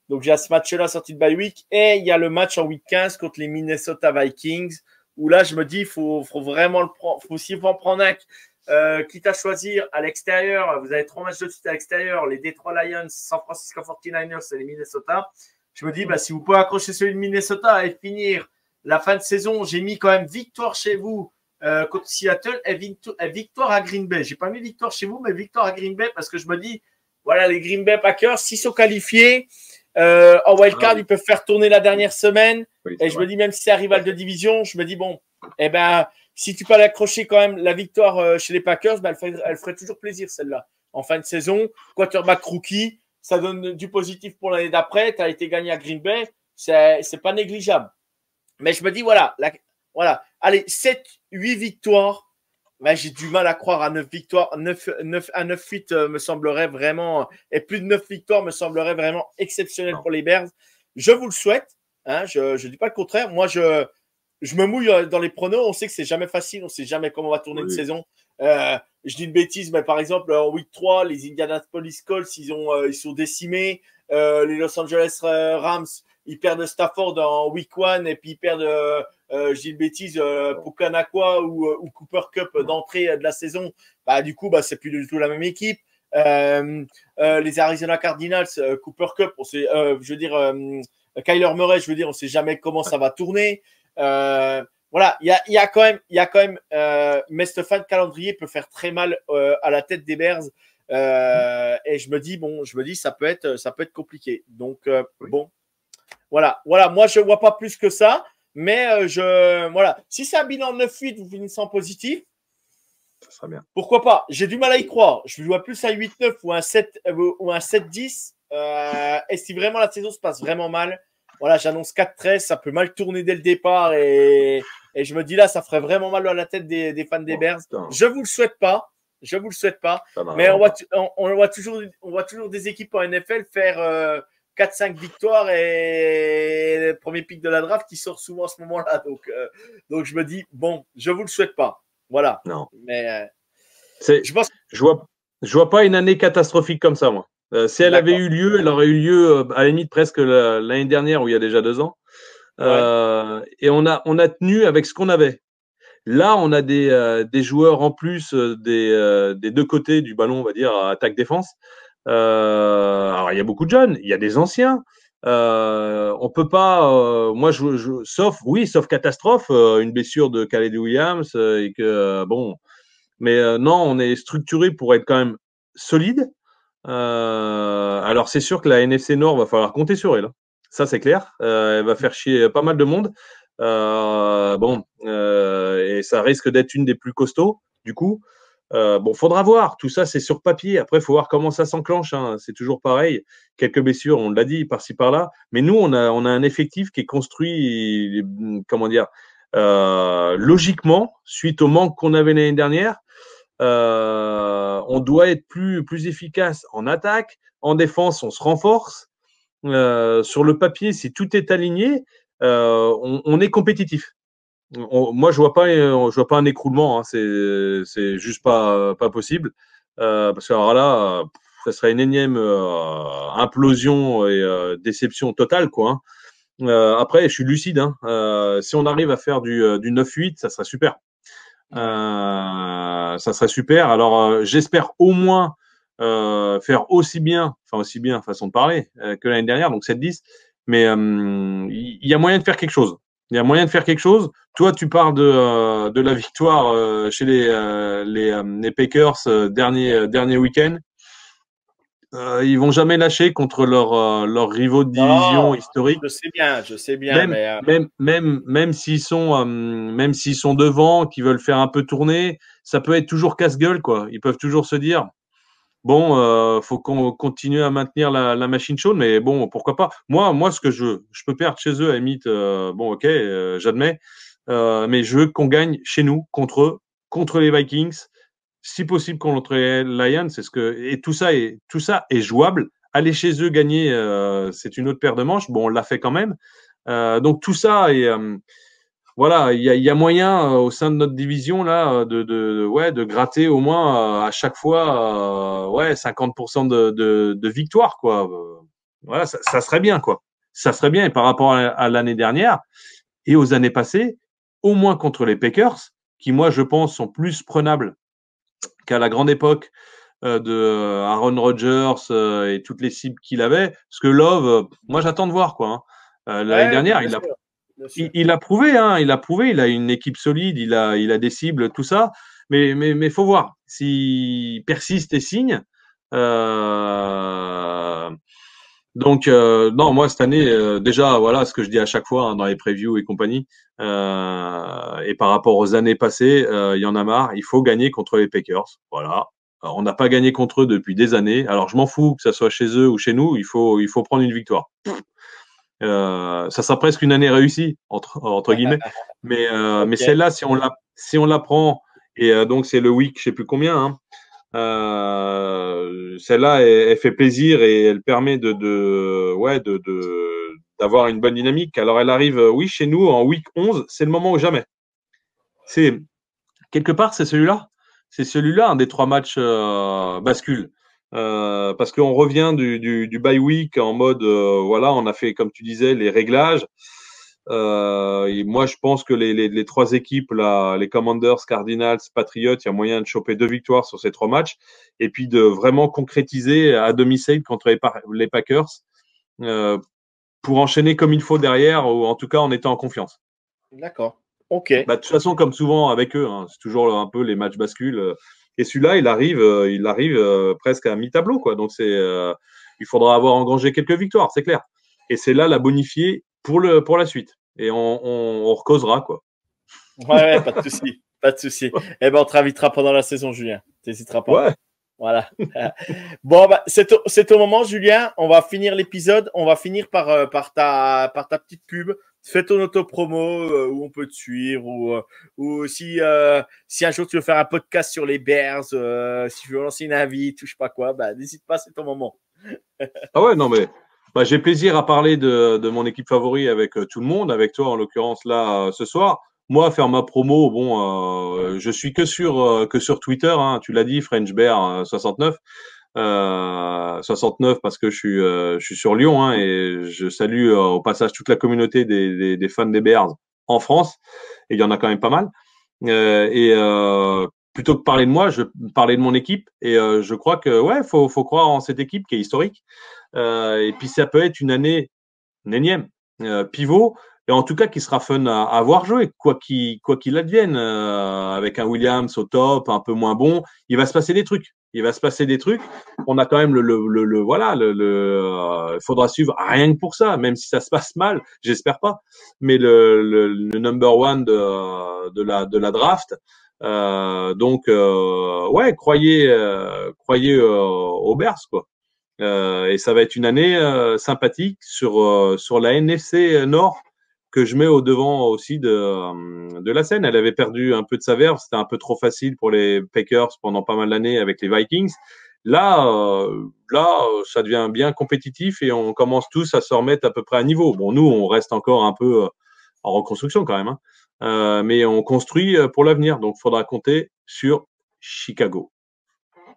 Donc j'ai ce match-là sorti de bye week et il y a le match en week 15 contre les Minnesota Vikings où là je me dis faut vraiment le prendre, faut aussi en prendre un. Quitte à choisir à l'extérieur, vous avez 3 matchs de suite à l'extérieur, les Detroit Lions, San Francisco 49ers et les Minnesota. Je me dis si vous pouvez accrocher celui de Minnesota et finir la fin de saison, j'ai mis quand même victoire chez vous contre Seattle et victoire à Green Bay. J'ai pas mis victoire chez vous, mais victoire à Green Bay parce que je me dis voilà, les Green Bay Packers, s'ils sont qualifiés en wildcard, ils peuvent faire tourner la dernière semaine. Et je me dis, même si c'est un rival de division, je me dis, bon, si tu peux l'accrocher quand même la victoire chez les Packers, elle ferait toujours plaisir, celle-là. En fin de saison, quarterback rookie, ça donne du positif pour l'année d'après. Tu as été gagné à Green Bay, c'est pas négligeable. Mais je me dis, voilà, allez, 7, 8 victoires. J'ai du mal à croire à 9 victoires. 9-8 me semblerait vraiment, et plus de 9 victoires me semblerait vraiment exceptionnel pour les Bears. Je vous le souhaite. Hein, je ne dis pas le contraire. Moi, je me mouille dans les pronos. On sait que c'est jamais facile. On ne sait jamais comment va tourner une saison. Je dis une bêtise, mais par exemple, en week 3, les Indianapolis Colts, ils sont décimés. Les Los Angeles Rams, ils perdent Stafford en week 1 et puis ils perdent, je dis une bêtise, Pukanakwa ou Cooper Cup d'entrée de la saison. Du coup, c'est plus du tout la même équipe. Les Arizona Cardinals, Cooper Cup, Kyler Murray, on ne sait jamais comment ça va tourner. Voilà, il y a quand même, mais ce fin de calendrier peut faire très mal à la tête des Bears. Et je me dis, ça peut être compliqué. Donc, bon, voilà. Moi, je vois pas plus que ça. Mais voilà. Si c'est un bilan 9-8, vous finissez en positif, ça sera bien. Pourquoi pas? J'ai du mal à y croire. Je vois plus un 8-9 ou un 7-10. Et si vraiment la saison se passe vraiment mal, voilà, j'annonce 4-13. Ça peut mal tourner dès le départ. Et je me dis là, ça ferait vraiment mal à la tête des fans des Bears. Je vous le souhaite pas. Mais on voit toujours des équipes en NFL faire 4-5 victoires et le premier pick de la draft qui sort souvent à ce moment-là. Donc je me dis, bon, je vous le souhaite pas. Voilà. Non. Mais je vois pas une année catastrophique comme ça, moi. Si elle avait eu lieu, elle aurait eu lieu à la limite presque l'année dernière, où il y a déjà 2 ans. Et on a tenu avec ce qu'on avait. Là, on a des joueurs en plus des 2 côtés du ballon, on va dire, attaque-défense. Alors, il y a beaucoup de jeunes, il y a des anciens. On peut pas, moi, sauf catastrophe, une blessure de Calais Williams et que bon, mais non, on est structuré pour être quand même solide. Alors, c'est sûr que la NFC Nord va falloir compter sur elle. Ça, c'est clair. Elle va faire chier pas mal de monde. Et ça risque d'être une des plus costauds, du coup. Faudra voir. Tout ça, c'est sur papier. Après, il faut voir comment ça s'enclenche. Hein. C'est toujours pareil. Quelques blessures, on l'a dit, par-ci, par-là. Mais nous, on a un effectif qui est construit, comment dire, logiquement, suite au manque qu'on avait l'année dernière. On doit être plus efficace en attaque. En défense, on se renforce. Sur le papier, si tout est aligné, on est compétitif. Moi, je vois pas un écroulement. Hein, c'est juste pas possible. Parce que alors là, ça serait une énième implosion et déception totale, quoi. Hein. Après, je suis lucide. Hein. Si on arrive à faire du 9-8, ça serait super. Ça serait super. Alors, j'espère au moins faire aussi bien, façon de parler, que l'année dernière, donc 7-10. Mais il y a moyen de faire quelque chose. Il y a moyen de faire quelque chose. Toi, tu parles de la victoire chez les Packers dernier week-end. Ils vont jamais lâcher contre leurs rivaux de division Non, historique. je sais bien, mais Même s'ils sont devant, qu'ils veulent faire un peu tourner, ça peut être toujours casse-gueule, quoi. Ils peuvent toujours se dire, bon, faut qu'on continue à maintenir la machine chaude, mais bon, pourquoi pas. Moi, ce que je peux perdre chez eux à la limite, bon, ok, j'admets, mais je veux qu'on gagne chez nous contre eux, contre les Vikings, si possible contre les Lions. Et tout ça est jouable. Aller chez eux gagner, c'est une autre paire de manches. Bon, on l'a fait quand même. Donc tout ça est voilà, il y a moyen au sein de notre division là de gratter au moins à chaque fois 50% de victoire, quoi. Voilà, ça serait bien, quoi. Ça serait bien. Et par rapport à l'année dernière et aux années passées, au moins contre les Packers, qui moi je pense sont plus prenables qu'à la grande époque de Aaron Rodgers et toutes les cibles qu'il avait. Parce que Love, moi j'attends de voir, quoi. L'année ouais, dernière, bien sûr, bien sûr. il a prouvé, hein, il a une équipe solide, il a des cibles, tout ça, mais faut voir s'il persiste et signe. Euh, donc non, moi cette année déjà voilà ce que je dis à chaque fois hein, dans les previews et compagnie. Et par rapport aux années passées, il y en a marre. Il faut gagner contre les Packers. Voilà. Alors, on n'a pas gagné contre eux depuis des années. Alors je m'en fous que ça soit chez eux ou chez nous. Il faut prendre une victoire. Ça sera presque une année réussie entre guillemets, mais Ok. celle-là, si on la prend et donc c'est le week, je sais plus combien, hein, celle-là, elle fait plaisir et elle permet d'avoir une bonne dynamique. Alors elle arrive, oui, chez nous en week 11, c'est le moment ou jamais. C'est quelque part, c'est celui-là un des trois matchs bascule. Parce qu'on revient du bye week en mode, voilà, on a fait, comme tu disais, les réglages. Et moi, je pense que les trois équipes, là, les Commanders, Cardinals, Patriots, il y a moyen de choper 2 victoires sur ces 3 matchs et puis de vraiment concrétiser à domicile contre les Packers euh, pour enchaîner comme il faut derrière, ou en tout cas en étant en confiance. D'accord. Ok. Bah, de toute façon, comme souvent avec eux, hein, c'est toujours un peu les matchs basculent. Et celui-là, il arrive presque à mi-tableau, quoi. Donc il faudra avoir engrangé quelques victoires, c'est clair. Et c'est là la bonifier pour la suite. Et on recausera, quoi. Ouais, pas de souci. Pas de souci. Eh ben, on te réinvitera pendant la saison, Julien. T'hésiteras pas. Ouais. Voilà. Bon, bah, c'est au moment, Julien. On va finir l'épisode. On va finir par ta petite pub. Fais ton auto-promo où on peut te suivre ou si un jour tu veux faire un podcast sur les Bears, si tu veux lancer une invite ou je sais pas quoi, bah, n'hésite pas, c'est ton moment. Ah ouais, non, mais bah, j'ai plaisir à parler de mon équipe favorite avec tout le monde, avec toi en l'occurrence là ce soir. Moi, faire ma promo, bon, je suis que sur Twitter, hein, tu l'as dit, French Bear 69. 69 parce que je suis sur Lyon hein, et je salue au passage toute la communauté des fans des Bears en France, et il y en a quand même pas mal. Et plutôt que parler de moi, je parlais de mon équipe, et je crois que ouais, faut croire en cette équipe qui est historique. Et puis ça peut être une énième pivot, et en tout cas qui sera fun à avoir joué, quoi qu'il advienne, avec un Williams au top, un peu moins bon, il va se passer des trucs. Il va se passer des trucs. On a quand même voilà, il faudra suivre rien que pour ça, même si ça se passe mal, j'espère pas. Mais le number one de la draft. Donc ouais, croyez aux Bears, quoi. Et ça va être une année sympathique sur la NFC Nord, que je mets au devant aussi de la scène. Elle avait perdu un peu de sa verve, c'était un peu trop facile pour les Packers pendant pas mal d'années avec les Vikings. Là, ça devient bien compétitif et on commence tous à se remettre à peu près à niveau. Bon, nous, on reste encore un peu en reconstruction quand même, hein. Mais on construit pour l'avenir, donc il faudra compter sur Chicago.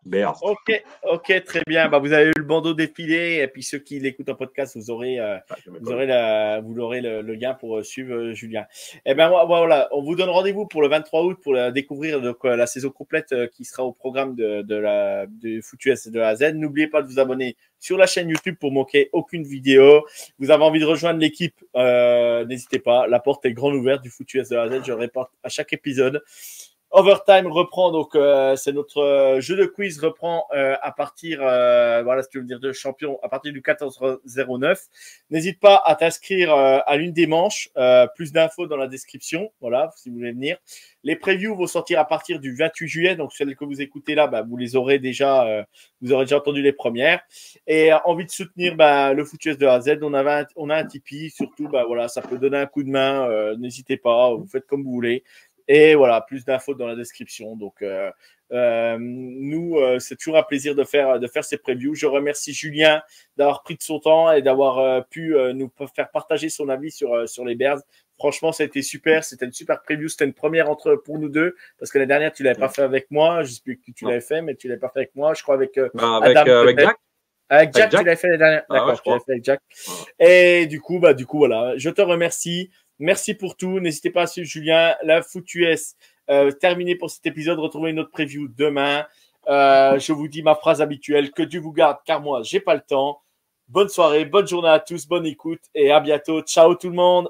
Bears. Ok, très bien. Bah, vous avez eu le bandeau défilé. Et puis ceux qui l'écoutent en podcast, vous aurez le lien pour suivre Julien. Et ben voilà, on vous donne rendez-vous pour le 23 août pour découvrir donc, la saison complète qui sera au programme de FootUS de A à Z. N'oubliez pas de vous abonner sur la chaîne YouTube pour manquer aucune vidéo. Vous avez envie de rejoindre l'équipe, n'hésitez pas. La porte est grande ouverte du FootUS de A à Z. Je le répète à chaque épisode. Overtime reprend, donc c'est notre jeu de quiz reprend à partir, voilà ce que je veux dire, de champion, à partir du 14-09. N'hésite pas à t'inscrire à l'une des manches, plus d'infos dans la description, voilà, si vous voulez venir. Les previews vont sortir à partir du 28 juillet, donc celles que vous écoutez là, bah, vous les aurez déjà, vous aurez déjà entendu les premières. Et envie de soutenir le FootUS de A à Z, on a un Tipeee, surtout, bah, voilà, ça peut donner un coup de main, n'hésitez pas, vous faites comme vous voulez. Et voilà, plus d'infos dans la description. Donc, nous, c'est toujours un plaisir de faire ces previews. Je remercie Julien d'avoir pris de son temps et d'avoir pu nous faire partager son avis sur les Bears. Franchement, ça a été super. C'était une super preview. C'était une première pour nous deux parce que la dernière, tu l'avais pas fait avec moi. Je sais plus que tu l'avais fait, mais tu l'avais pas fait avec moi. Je crois avec Adam, avec Jack. Avec Jack, tu l'avais fait la dernière. D'accord, tu l'avais fait avec Jack. Et du coup, voilà. Je te remercie. Merci pour tout. N'hésitez pas à suivre Julien. La FootUS terminé pour cet épisode. Retrouvez une autre preview demain. Je vous dis ma phrase habituelle. Que Dieu vous garde, car moi, j'ai pas le temps. Bonne soirée, bonne journée à tous, bonne écoute et à bientôt. Ciao tout le monde.